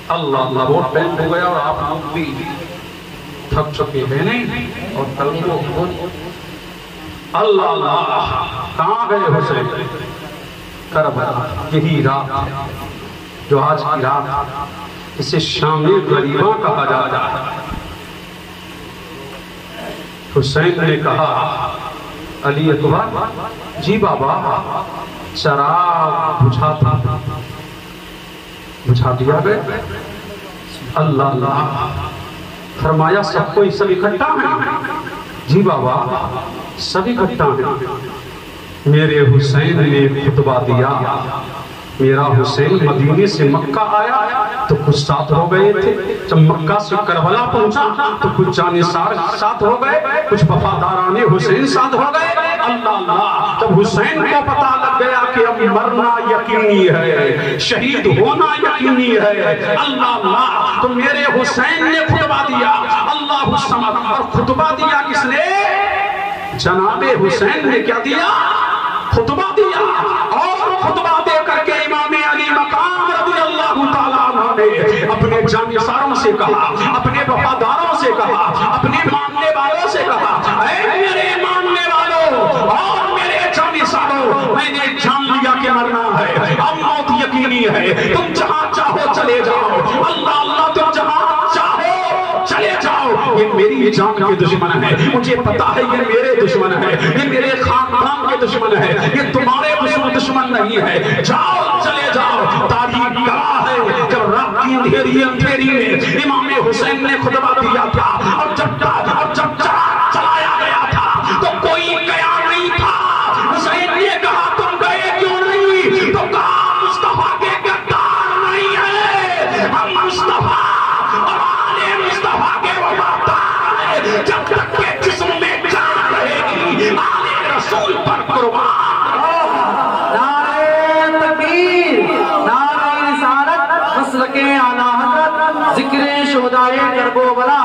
اللہ اللہ بہت ٹائم ہو گیا اور آپ لوگ بھی تھک چکے ہیں نہیں اور کل کو اللہ اللہ کہاں گئے حسین کربلا یہی رات ہے جو آج کی رات اسے شام غریباں کہا جاتا ہے حسین نے کہا علی اکبر جی بابا چراغ بجھا دیا گئے اللہ اللہ فرمایا سب کوئی سب اکٹھا ہیں جی بابا سب اکٹھا ہیں میرے حسین نے خطبہ دیا میرا حسین مدینے سے مکہ آیا تو کچھ ساتھ ہو گئے تھے جب مکہ سے کربلا پہنچا تو کچھ جانثار ساتھ ہو گئے کچھ وفاداران حسین ساتھ ہو گئے اللہ اللہ جب حسین کو پتا لگ گیا کہ اب مرنا یقینی ہے شہید ہونا یقینی ہے اللہ اللہ تو میرے حسین نے خطبہ دیا اللہ الصمد اور خطبہ دیا کس نے جناب حسین نے کیا دیا خطبہ دیا اور خطبہ دے کر کے امام علی مقام رضی اللہ تعالیٰ عنہ نے اپنے جانثاروں سے کہا اپنے وفاداروں سے کہا اپنے ماننے والوں سے کہا اے میرے ماننے والوں اور میرے جانثاروں میں نے جان لیا کہ مرنا ہے اب موت یقینی ہے تم جہاں چاہو چلے جاؤ اللہ اللہ تم جہاں چاہو چلے جاؤ یہ میری جان کے دشمن ہے مجھے پتا ہے یہ میرے دشمن ہے یہ میرے خاندان کے دشمن ہے یہ تمہارے دشمن نہیں ہے جاؤ چلے جاؤ تاریخ گواہ ہے جب رات کی اندھیری میں امام حسین نے خطبہ دیا تھا اور جب چلایا گیا تھا تو کوئی گیا نہیں تھا حسین نے کہا تم گئے کیوں نہیں تو کہا مصطفیٰ کے گدار نہیں ہے ہم مصطفیٰ اور آل مصطفیٰ کے وفادار ہیں جب تک کہ جسم میں جان رہے گی آل رسول پر قربان ذکر شہدائے کربلا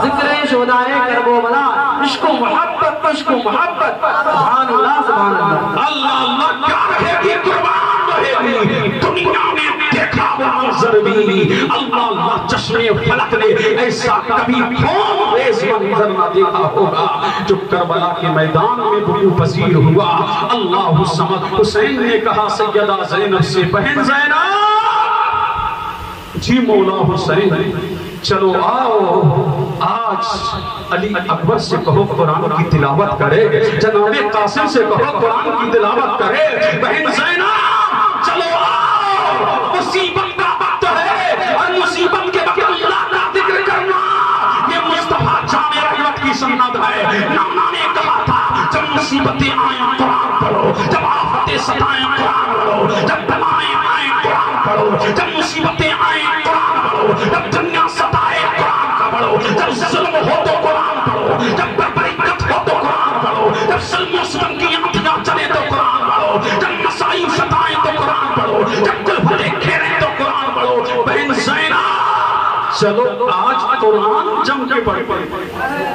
ذکر شہدائے کربلا عشق و محبت عشق و محبت سبحان اللہ سبحان اللہ اللہ اللہ کیا رہے گی قربان رہے گی دنیا میں دیکھا وہ منظر بھی اللہ اللہ چشمے فلک نے ایسا کبھی خون ریز منظر نہ دیکھا ہوگا جو کربلا کے میدان میں بلو پذیر ہوا اللہ الصمد حسین نے کہا سیدہ زینب سے بہن زینب جی مولا حسین چلو آؤ آج علی اکبر سے کہو قرآن کی تلاوت کرے جناب قاسم سے کہو قرآن کی تلاوت کرے بہن زینب چلو آؤ مصیبت کا وقت ہے اور مصیبت کے وقت اللہ کا ذکر کرنا یہ مصطفیٰ جامع رحمت کی سنت ہے نانا نے کہا تھا جب مصیبتیں آئیں قرآن پڑھو جب آفتیں ستائیں قرآن پڑھو جب بلائیں آئیں قرآن پڑھو جب مصیبتیں آئیں قرآن پڑھو جب دنیا ستائے قرآن کا پڑھو جب ظلم ہو تو قرآن پڑھو جب بربریت ہو تو قرآن پڑھو جب ظلم و ستم کی آنکھیاں چلے تو قرآن پڑھو جب مسائل ستائیں تو قرآن پڑھو جب کلفتے گھیریں تو قرآن پڑھو بہن زینب چلو آج قرآن جم کے پڑھ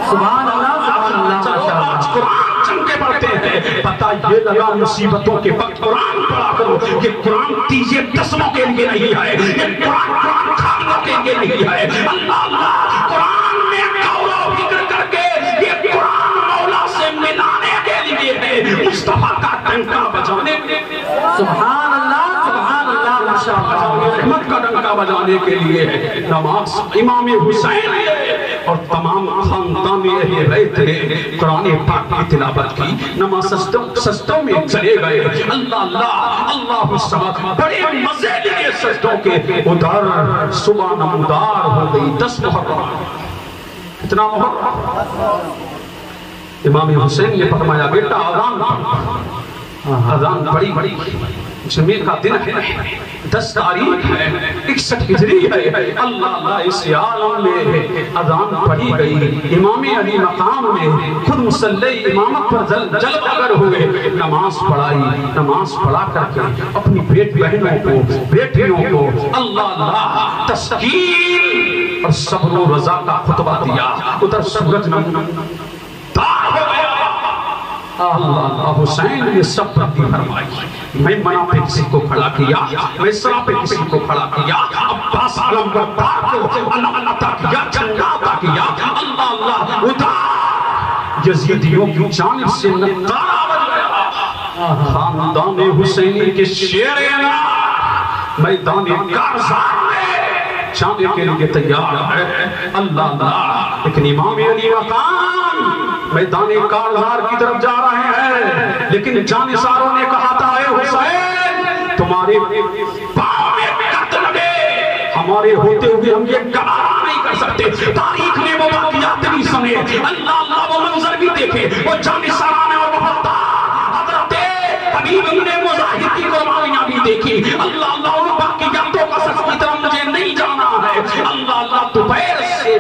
سبحان اللہ سبحان اللہ چلو آج قرآن جم کے پڑھتے ہیں پتہ یہ لگا مصیبتوں کے وقت قرآن پڑھا کرو یہ قرآن تیزے دسموں کے لیے نہیں ہے یہ قرآن کھانوں کے لیے نہیں ہے اللہ اللہ قرآن میں غور و فکر کر کے یہ قرآن مولا سے ملانے کے لیے ہے مصطفیٰ کا ڈنکا بجانے سبحان اللہ رحمت کا ڈنکا بجانے کے لیے ہے نماز امام حسین اور تمام خاندان اہل بیت نے قرآن پاک کی تلاوت کی، نماز سجدوں میں چلے گئے۔ اللہ اللہ اللہ الصمد، بڑے مزے لیے سجدوں کے، ادھر صبح نمودار ہو گئی 10 محرم۔ کتنا محرم؟ امام حسین نے فرمایا بیٹا اذان پڑی جمعے کا دن ہے، 10 تاریخ ہے، 61 ہجری ہے۔ اللہ اللہ اس عالم میں اذان پڑھی گئی، امام علی مقام میں خود مصلی امامت پر جلوہ گر ہوئے، نماز پڑھائی، نماز پڑھا کر کے اپنی بہنوں کو بیٹیوں کو اللہ اللہ تسکین اور صبر و رضا کا خطبہ دیا۔ ادھر سورج نمودار ہو گیا۔ اللہ اللہ حسین نے سب پردی فرمائی، میں منع پہ کسی کو کھڑا کیا، میں سرا پہ کسی کو کھڑا کیا، عباس علمبردار کو عطا کیا، جھنڈا عطا کیا۔ اللہ اللہ ادھر یزیدیوں کی جانب سے نقارہ بج گیا۔ خاندان حسینی کے شیر میدان کارزار میں جانے کے لیے تیار ہے۔ اللہ اللہ لیکن امام علی مقام میدان کارزار کی طرف جا رہے ہیں، لیکن جانثاروں نے کہا تھا اے حسین تمہارے پاؤں میں درد لگے، ہمارے ہوتے ہوئے ہم یہ گوارا نہیں کر سکتے۔ تاریخ نے وہ واقعات بھی سنے، اللہ اللہ وہ منظر بھی دیکھے، وہ جانثاران اور وفادار حضرت حبیب ابن مظاہر کی قربانیاں بھی دیکھی۔ اللہ اللہ ان واقعاتوں کا سچ کی طرف مجھے نہیں جانا ہے۔ اللہ اللہ دوپہر سے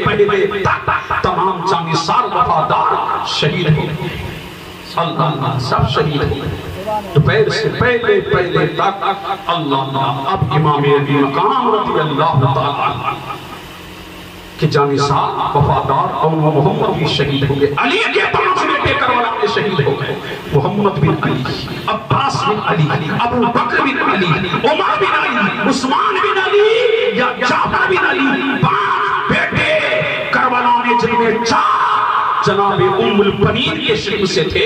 پہلے تک تمام جانثار وفادار شہید ہو گئے۔ اللہ اللہ سب شہید ہو گئے دوپہر سے پہلے تک۔ اللہ اللہ اب امام علی مقام رضی اللہ تعالیٰ کہ جانثار وفادار اور محمد بھی شہید ہو گئے۔ علی کے 5 بیٹے کربلا میں شہید ہو گئے، محمد بن علی، عباس بن علی، ابو بکر بن علی، عمر بن علی، عثمان بن علی یا جعفر بن علی۔ 5 بیٹے کربلا میں، جن میں 4 جناب ام البنین کے شکل سے تھے،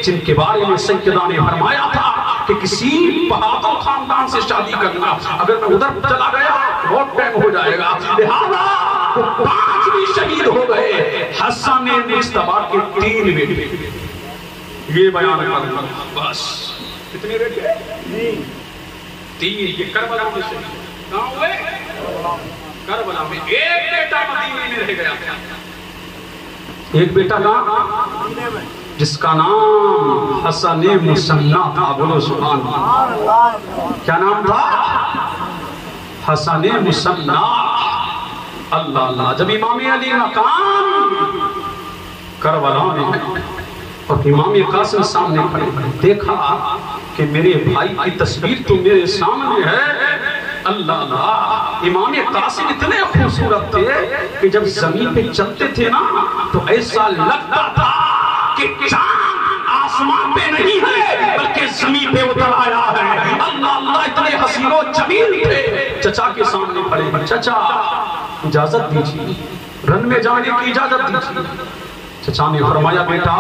جن کے بارے میں سیدہ نے فرمایا تھا کہ کسی بہادر خاندان سے شادی کرنا، اگر میں ادھر چلا گیا بہت ٹائم ہو جائے گا، لہذا وہ 5 بھی شہید ہو گئے۔ حسن مصطفیٰ کے 3 بیٹے، یہ بیان کرنا بس۔ کتنے بیٹے؟ 3۔ یہ کربلا میں شہید کہاں ہوئے؟ کربلا میں۔ ایک بیٹا مدینے میں رہ گیا، ایک بیٹا کہاں؟ جس کا نام حسن مصنع تھا۔ بولو سبحان اللہ۔ کیا نام تھا؟ حسن مصنع۔ اللہ اللہ جب امام علی مقام کربلا میں اور امام قاسم سامنے کھڑے، دیکھا کہ میرے بھائی کی تصویر تو میرے سامنے ہے۔ اللہ اللہ امام قاسم اتنے خوبصورت تھے کہ جب زمین پہ چلتے تھے نا تو ایسا لگتا تھا کہ چاند آسمان پہ نہیں ہے بلکہ زمین پہ اتر آیا ہے۔ اللہ اللہ اتنے حسین و جمیل تھے۔ چچا کے سامنے کھڑے، چچا اجازت دیجیے، رن میں جانے کی اجازت دیجیے۔ چچا نے فرمایا بیٹا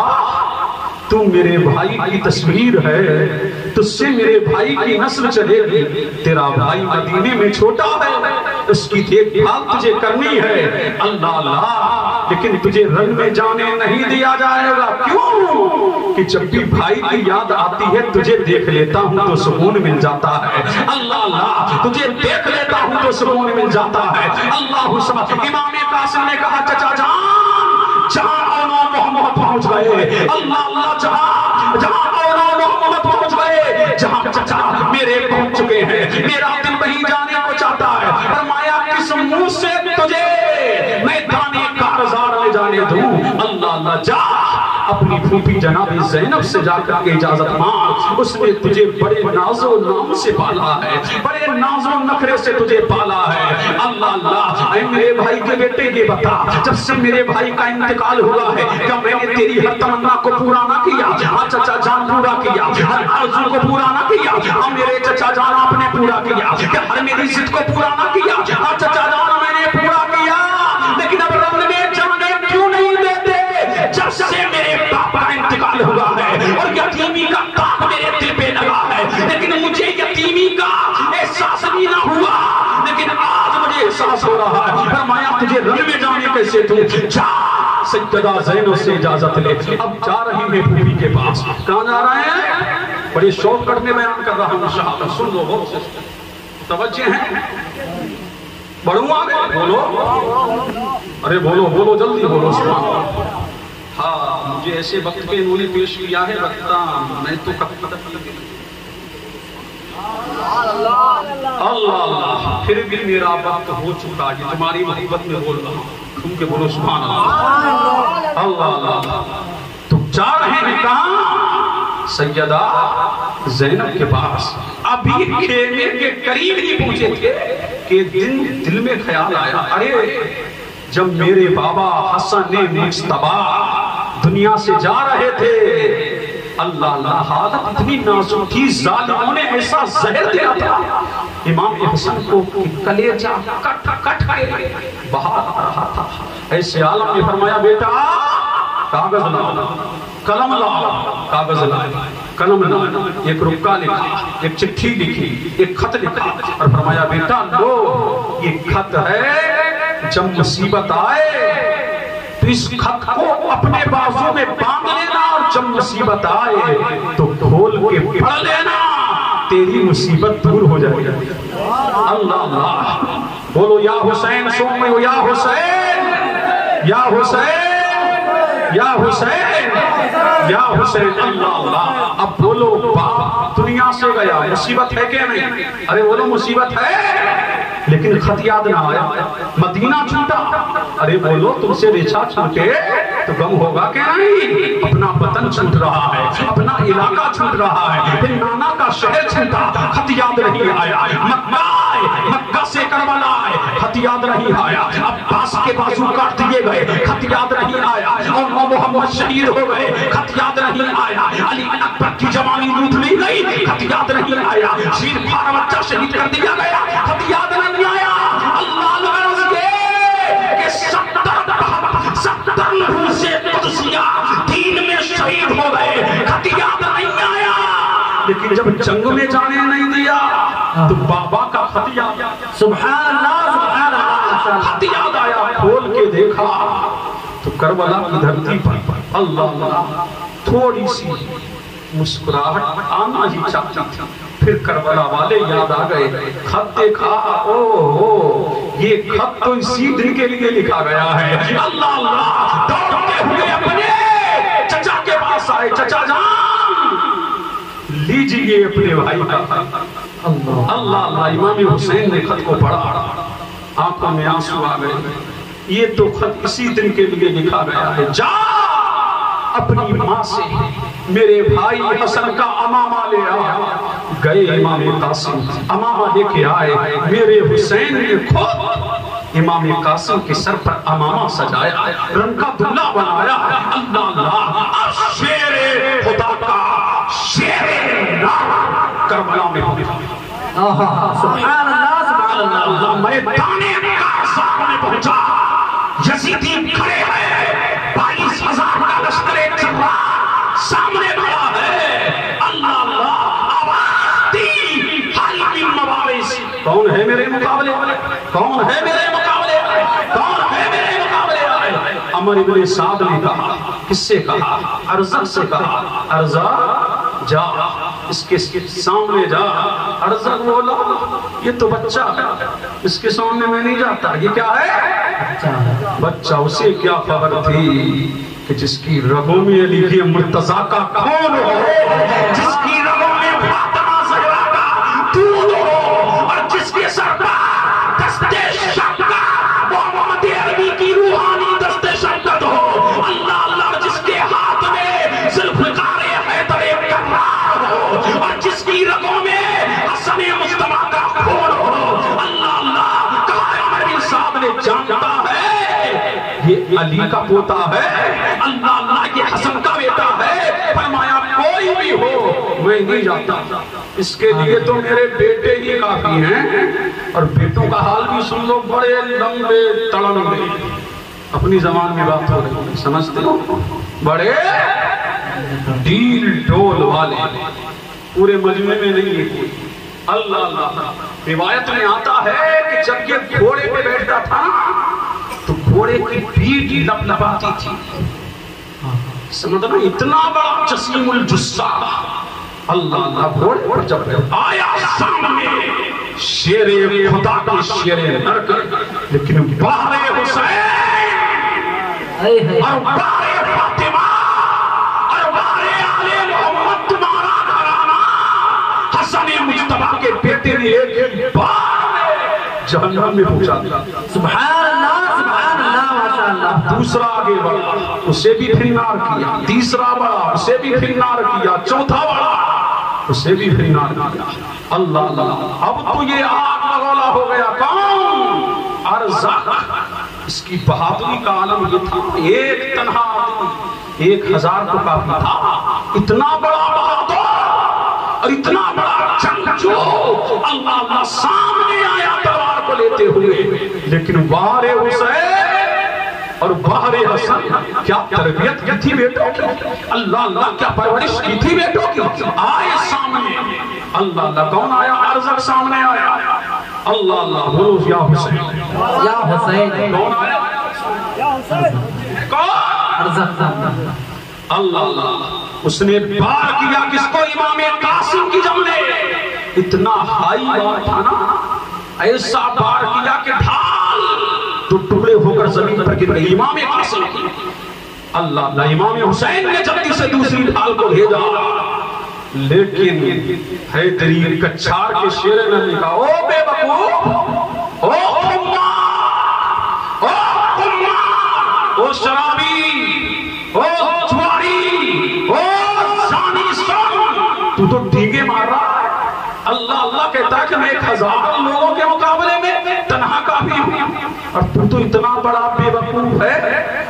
تو میرے بھائی کی تصویر ہے، تجھ سے میرے بھائی کی نسل چلے گی، تیرا بھائی مدینے میں چھوٹا ہے، اس کی دیکھ بھال تجھے کرنی ہے۔ اللہ اللہ لیکن تجھے رن میں جانے نہیں دیا جائے گا۔ کیوں؟ کہ جب بھی بھائی کی یاد آتی ہے تجھے دیکھ لیتا ہوں تو سکون مل جاتا ہے۔ اللہ اللہ تجھے دیکھ لیتا ہوں تو سکون مل جاتا ہے۔ اللہ سبحانہ۔ امام قاسم نے کہا چچا جان جہاں اولاد محمد پہنچ گئے، اللہ اللہ جہاں اولاد محمد پہنچ گئے، جہاں چچا میرے پہنچ چکے ہیں، میرا دل وہیں جانے کو چاہتا ہے۔ فرمایا کس منہ سے تجھے میدان کارزار لے جانے دوں؟ اللہ اللہ جا اپنی پھوپھی جناب زینب سے جا کر کے اجازت مانگ، اس نے تجھے بڑے ناز و نام سے پالا ہے، بڑے ناز و نخرے سے تجھے پالا ہے۔ اللہ اللہ اے میرے بھائی کے بیٹے یہ بتا، جب سے میرے بھائی کا انتقال ہوا ہے کیا میں نے تیری ہر تمنا کو پورا نہ کیا؟ ہاں چچا جان پورا کیا، ہر آرزو کو پورا نہ کیا؟ ہاں میرے چچا جان آپ نے پورا کیا، کیا ہر میری ضد کو پورا نہ کیا؟ ہاں چچا جان میں نے پورا کیا، لیکن اب رب نے جانے کیوں نہیں دیتے؟ جب سے میرے باپ کا انتقال ہوا ہے اور یتیمی کا داغ میرے دل پہ لگا ہے، لیکن مجھے یتیمی کا احساس بھی نہ ہوا، لیکن آج مجھے احساس ہو رہا ہے۔ فرمایا تجھے رن میں جانے کا سیدہ زینب سے اجازت لے، اب جا رہی ہیں پھوپھی کے پاس۔ کہاں جا رہے ہیں؟ بڑے شوق کرنے بیان کر رہا ہوں شہادت، سن لو غور سے، توجہ ہیں، بڑھوں آگے، بولو، ارے بولو بولو جلدی بولو، سبحان اللہ۔ ہاں مجھے ایسے وقت پہ نوری پیش کیا ہے لگتا میں تو کب تک اللہ اللہ، پھر بھی میرا وقت ہو چکا، یہ تمہاری محبت میں بول رہا ہوں، تم کے بولو سبحان اللہ اللہ اللہ۔ تو جا رہے ہیں کہاں؟ سیدہ زینب کے پاس۔ ابھی خیمے کے قریب ہی پہنچے تھے کہ دل میں خیال آیا، ارے جب میرے بابا حسن مجتبی دنیا سے جا رہے تھے، اللہ اللہ حالت اتنی نازک تھی، ظالموں نے ایسا زہر دیا تھا امام حسن کو کلیجہ کٹ کٹ کے بہا رہا تھا۔ ایسے عالم نے فرمایا بیٹا کاغذ لاؤ، قلم لاؤ، کاغذ لاؤ، قلم لاؤ، ایک رکا لکھا، ایک چٹھی لکھی، ایک خط لکھا اور فرمایا بیٹا لو یہ خط ہے، جب مصیبت آئے تو اس خط کو اپنے بازو میں باندھ لینا اور جب مصیبت آئے تو کھول کے پڑھ لینا، تیری مصیبت دور ہو جائے گی۔ اللہ اللہ، بولو یا حسین، سومیو یا حسین، یا حسین، یا حسین، یا حسین، اللہ اللہ۔ اب بولو باپ دنیا سے گیا، مصیبت ہے کہ نہیں؟ ارے بولو مصیبت ہے، لیکن خط یاد نہ آیا، مدینہ چھوٹا، ارے بولو تم سے ریچھا چھوٹے تو غم ہوگا کہ نہیں؟ اپنا وطن چھوٹ رہا ہے، اپنا علاقہ چھوٹ رہا ہے، پھر نانا کا شہر چھوٹا، خط یاد نہیں آیا، مکہ سے کربلا آئے، خط یاد نہیں آیا، عباس کے بازو کاٹ دیے گئے، خط یاد نہیں آیا، اور محمد شہید ہو گئے، خط یاد نہیں آیا، علی اکبر کی جوانی لوٹ لی گئی، خط یاد نہیں آیا، شیر پھارا بچہ شہید کر دیا گیا، خط یاد نہیں آیا۔ اللہ العرض کے کہ 70 لفظ قدسیہ دین میں شہید ہو گئے، خط یاد نہیں آیا، لیکن جب جنگ میں جانے نہیں دیا تو بابا کا خط یاد، سبحان اللہ سبحان اللہ، خط یاد آیا، کھول کے دیکھا تو کربلا کی دھرتی پر اللہ اللہ تھوڑی سی مسکراہٹ آنا ہی چاہتی تھی، پھر کربلا والے یاد آ گئے، خط دیکھا، اوہ یہ خط تو اسی دن کے لیے لکھا گیا ہے۔ اللہ اللہ، دوڑتے ہوئے اپنے چچا کے پاس آئے، چچا جان لیجئے اپنے بھائی کا خط۔ اللہ اللہ، امام حسین نے خط کو پڑھا، آنکھوں میں آنسو آ گئے، یہ تو خط اسی دن کے لیے لکھا گیا ہے، جا اپنی ماں سے میرے بھائی حسن کا امامہ لے آ۔ گئے امام قاسم، امامہ لے کے آئے، میرے حسین نے خود امام قاسم کے سر پر امامہ سجایا، رنگ کا دلہا بنایا۔ اللہ اللہ، شیر خدا کا شیر کربلا میں سبحان اللہ سبحان اللہ، میدان کارزار میں پہنچا، یزیدی کھڑے ہیں، 22,000 کا لشکر جرار سامنے کھڑا ہے۔ اللہ اللہ، آواز دی، حالی مبارس، کون ہے میرے مقابلے؟ کون ہے میرے مقابلے؟ کون ہے میرے مقابلے؟ عمر ابن سعد نے کہا، کس سے کہا؟ ارزق سے کہا، ارزق جا اس کے سامنے جا۔ ارزق بولا یہ تو بچہ ہے، اس کے سامنے میں نہیں جاتا، یہ کیا ہے؟ بچہ۔ اسے کیا خبر تھی کہ جس کی رگوں میں علی کی مرتضیٰ کا خون ہو، جس کی رگوں میں فاطمہ زہرا کا دودھ ہو، اور جس کے سر پر دستے شفقت محمد عربی کی روحانی دستے شفقت ہو۔ اللہ اللہ، جس کے ہاتھ میں ذوالفقار حیدر کرار ہو، اور جس کی رگوں میں حسن مجتبی کا خون ہو۔ اللہ اللہ، کہا عمر بن سعد نے جانتا ہے یہ علی کا پوتا ہے، اللہ اللہ یہ حسن کا بیٹا ہے۔ فرمایا کوئی بھی ہو میں نہیں جاتا، اس کے لیے تو میرے بیٹے ہی کافی ہیں۔ اور بیٹوں کا حال بھی سن لو، بڑے لمبے تڑنگے، اپنی زبان میں بات ہو رہی ہے، سمجھتے ہو، بڑے ڈیل ڈول والے، پورے مجمع میں نہیں ہے کوئی۔ اللہ اللہ، روایت میں آتا ہے کہ جب یہ گھوڑے پہ بیٹھتا تھا تو گھوڑے کی پیٹھ لپلپاتی تھی. سمجھنا اتنا بڑا جسیم الجثہ. اللہ اللہ گھوڑے پر جب آیا سامنے شیر خدا کی شیر نرک، لیکن بہر حسین اور بہر فاطمہ اور بہر آل محمد تمہارا گھرانہ حسن مجتبیٰ کے بیٹے نے ایک بار جہنم میں پہنچا دیا. سبحان اللہ سبحان اللہ ماشاء اللہ. دوسرا آگے بڑھا، اسے بھی فنار کیا. تیسرا بڑھا، اسے بھی فنار کیا. چوتھا بڑھا، اسے بھی فنار کیا. اللہ اللہ. اب تو یہ آگ بگولا ہو گیا. کون؟ ارزق. اس کی بہادری کا عالم یہ تھا، ایک تنہا آدمی 1000 کو کافی تھا. اتنا بڑا بہادر اور اتنا بڑا جنگجو اللہ اللہ سامنے آیا تلوار کو لیتے ہوئے. لیکن بہر حسین اور بہر حسن کیا تربیت کی تھی بیٹوں کی. اللہ اللہ کیا پرورش کی تھی بیٹوں کی. آئے سامنے. اللہ اللہ کون آیا؟ ارزق سامنے آیا. اللہ اللہ بولو یا حسین یا حسین. کون آیا؟ کون؟ ارزق. اللہ اللہ. اس نے بار کیا کس کو؟ امام قاسم کی جب نے. اتنا ہائی بار تھا نا، ایسا بار کیا کہ ڈھال تو ٹکڑے ہو کر زمین پر گر گئی. امام قاسم کی. اللہ اللہ. امام حسین نے جلدی سے دوسری ڈھال کو بھیجا، لیکن حیدری کچھار کے شیر نے لکھا او بے وقوف، او خمار، او خمار، او شرابی، او جواری، او زانی سن، تو ڈھینگے مار رہا ہے. اللہ اللہ کہتا ہے کہ میں 1000 لوگوں کے مقابلے میں تنہا کافی ہوں، اور تو اتنا بڑا بے وقوف ہے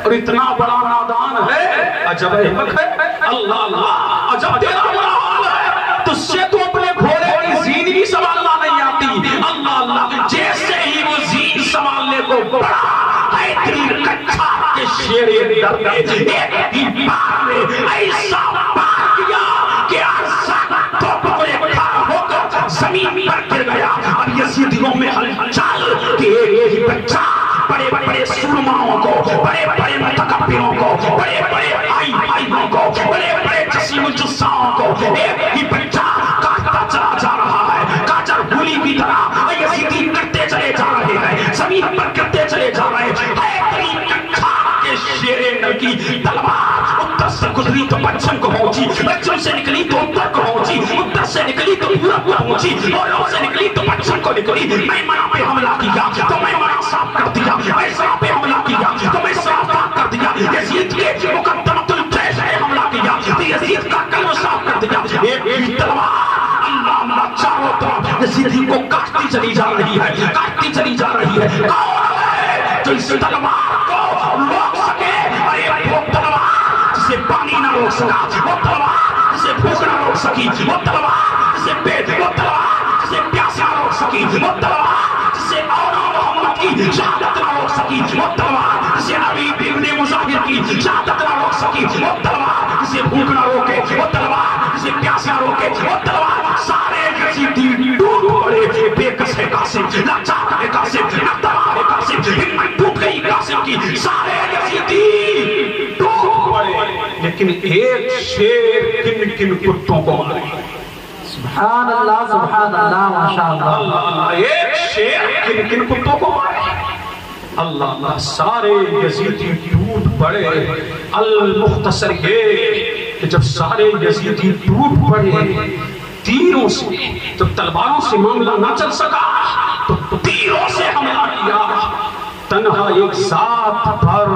اور اتنا بڑا نادان ہے. عجب احمق ہے. اللہ اللہ. عجب تیرا بڑا حال ہے، تجھ سے تو اپنے گھوڑے کی زین بھی سنبھالنا نہیں آتی. اللہ اللہ. جیسے ہی وہ زین سنبھالنے کو بڑا حیدری کچھار کے شیر در نے ایک ہی بار میں ایسا بار کیا کہ ارزق تو ٹکڑے کھڑا ہو کر زمین پر گر گیا. اور یزیدیوں میں ہلچل کہ ایک ہی بچہ بڑے بڑے سرماؤں کو، بڑے بڑے متکبروں کو، بڑے بڑے آئیوں کو، بڑے بڑے جسیم الجثاؤں کو ایک ہی بچہ کاٹتا چلا جا رہا ہے. کاچر گولی کی طرح یزیدی کرتے چلے جا رہے ہیں، زمین پر کرتے چلے جا رہے ہیں. شیر نر کی تلوار اتر سے گزری تو پچھم کو پہنچی، پچھم سے نکلی تو اتر کو پہنچی، اتر سے نکلی تو پورب کو پہنچی، اور سے نکلی تو پچھم کو نکلی. میں منا پہ حملہ کیا تو میں منا صاف کر دیا، میں صاف پہ حملہ کیا تو میں صاف کر دیا. یزید کے مقدمت الجیش پہ حملہ کیا تو یزید کا قلب صاف کر دیا. ایک ہی تلوار اللہ اللہ چاروں طرف یزیدی کو کاٹتی چلی جا رہی ہے، کاٹتی چلی جا رہی ہے. کون ہے جو اس تلوار کو روک سکے؟ ارے وہ تلوار جسے پانی نہ روک سکا، وہ تلوار جسے بھوک نہ روک سکی، وہ تلوار جسے پیٹ، وہ تلوار جسے پیاس نہ روک سکی، وہ تلوار جسے اولا محمد کی شہادت نہ روک سکی، وہ تلوار جسے علی ابن مظاہر کی شہادت نہ روک سکی، وہ تلوار جسے بھوک نہ روکے، وہ تلوار جسے پیاس نہ روکے، وہ تلوار سارے یزیدی ٹوٹ پڑے. بے کس ہے قاسم، لاچار ہے قاسم، نقدار ہے قاسم، ہمت ٹوٹ گئی قاسم کی، سارے یزیدی ٹوٹ پڑے. لیکن ایک شیر کن کن کتوں کو مارے. سبحان اللہ سبحان اللہ ماشاء اللہ. اللہ اللہ. ایک شیر کن کن کتوں کو مارے. اللہ اللہ. سارے یزیدی ٹوٹ پڑے. المختصر یہ کہ جب سارے یزیدی ٹوٹ پڑے، تیروں سے، جب تلواروں سے معاملہ نہ چل سکا تو تیروں سے حملہ کیا. تنہا ایک ذات پر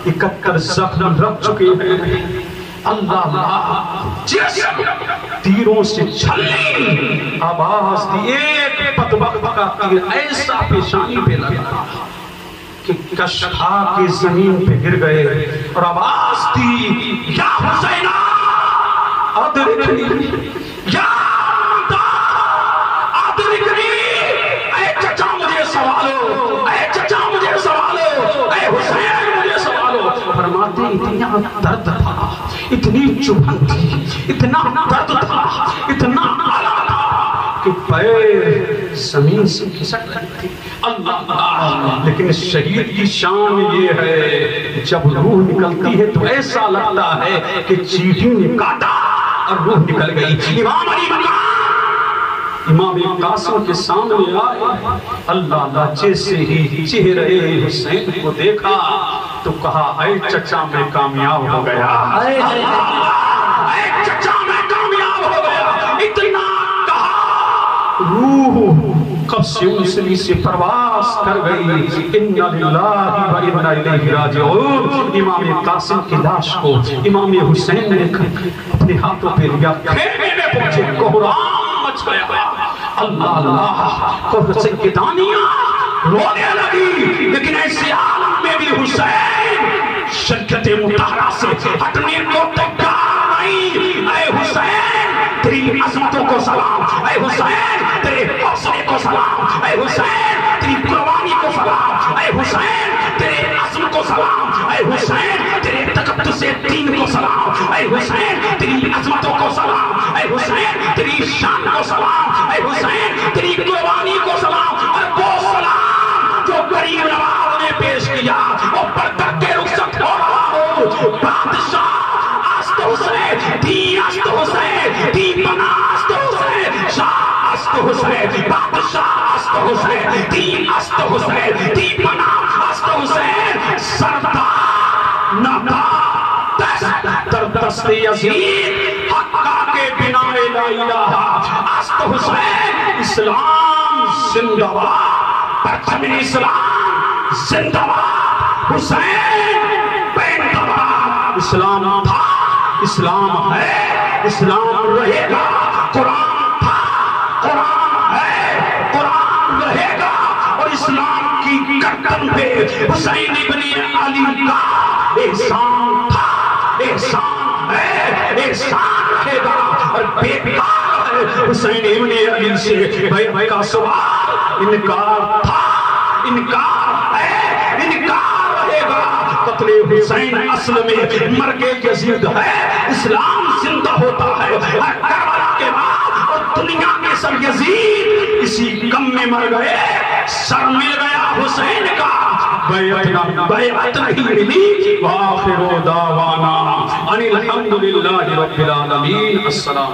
71 زخم رکھ چکے ہیں. اللہ اللہ. جیسے تیروں سے چھلنی آواز دی، ایک بدبخت کا تیر ایسا پیشانی پہ لگا کہ کش کھا کے زمین پہ گر گئے، اور آواز دی یا حسینہ ادرکنی، یا ادرکنی. اے چچا مجھے سوالو، اے چچا مجھے سوالو، اے حسین مجھے سوالو. فرماتے اتنا درد تھا، اتنی چبھن تھی، اتنا درد تھا، اتنا آلہ تھا کہ پیر زمین سے کھسک رہی تھی. اللہ لیکن شہید کی شان یہ ہے جب روح نکلتی ہے تو ایسا لگتا ہے کہ چیٹی نے کاٹا اور روح نکل گئی. امام علی مقام امام قاسم کے سامنے آئے, اللہ لہجے سے ہی چہرے حسین کو دیکھا تو کہا اے چچا میں کامیاب ہو گیا, اے چچا میں کامیاب ہو گیا. اتنا کہا روح قبض سے انسلی سے پرواز کر گئی. اِنَّا لِلَّهِ وَإِنَّا إِلَيْهِ رَاجِعُونَ. امام قاسم کی لاش کو امام حسین نے اپنے ہاتھوں پہ لیا, کھینے میں پہنچے, کوہرام مچ گیا. اللہ اللہ قبر سیدانیاں رونے لگی, لیکن ایسے عالم میں بھی حسین شدت مطہرہ سے ہٹنے کو تیار نہیں. اے حسین تیری عظمتوں کو سلام, اے حسین تیرے حوصلے کو سلام, اے حسین تیری قربانی کو سلام, اے حسین تیرے عزم کو سلام, اے حسین تیرے تقدس دین کو سلام, اے حسین تیری عظمتوں کو سلام, اے حسین تیری شان کو سلام, اے حسین تیری قربانی کو سلام. اور وہ سلام جو غریب نواز نے پیش کیا وہ پڑھ کر کے رخصت ہو رہا ہو. بادشاہ است حسین, دی است حسین, دی پناہ است حسین, شاہ است حسین, بادشاہ است حسین, دی است حسین, دی پناہ است حسین. سردار ندا دست در دست یزید حقا کے بنا لا الہ است حسین. اسلام زندہ باد, پرچم اسلام زندہ باد, حسین زندہ باد. اسلام تھا, اسلام ہے, اسلام رہے گا. قرآن تھا, قرآن ہے, قرآن رہے گا. اور اسلام کی گردن پہ حسین ابن علی کا احسان تھا, احسان ہے, احسان رہے گا. اور بیکار ہے حسین ابن علی سے بیعت کا سوال. انکار تھا, انکار ہے, انکار رہے گا. قتل حسین اصل میں مرگ یزید ہے, اسلام زندہ ہوتا ہے. کربلا کے بعد اور دنیا کے سب یزید اسی غم میں مر گئے. سر مل گیا حسین کا, بیعت نہیں ملی. وآخر دعوانا ان الحمدللہ رب العالمین. السلام.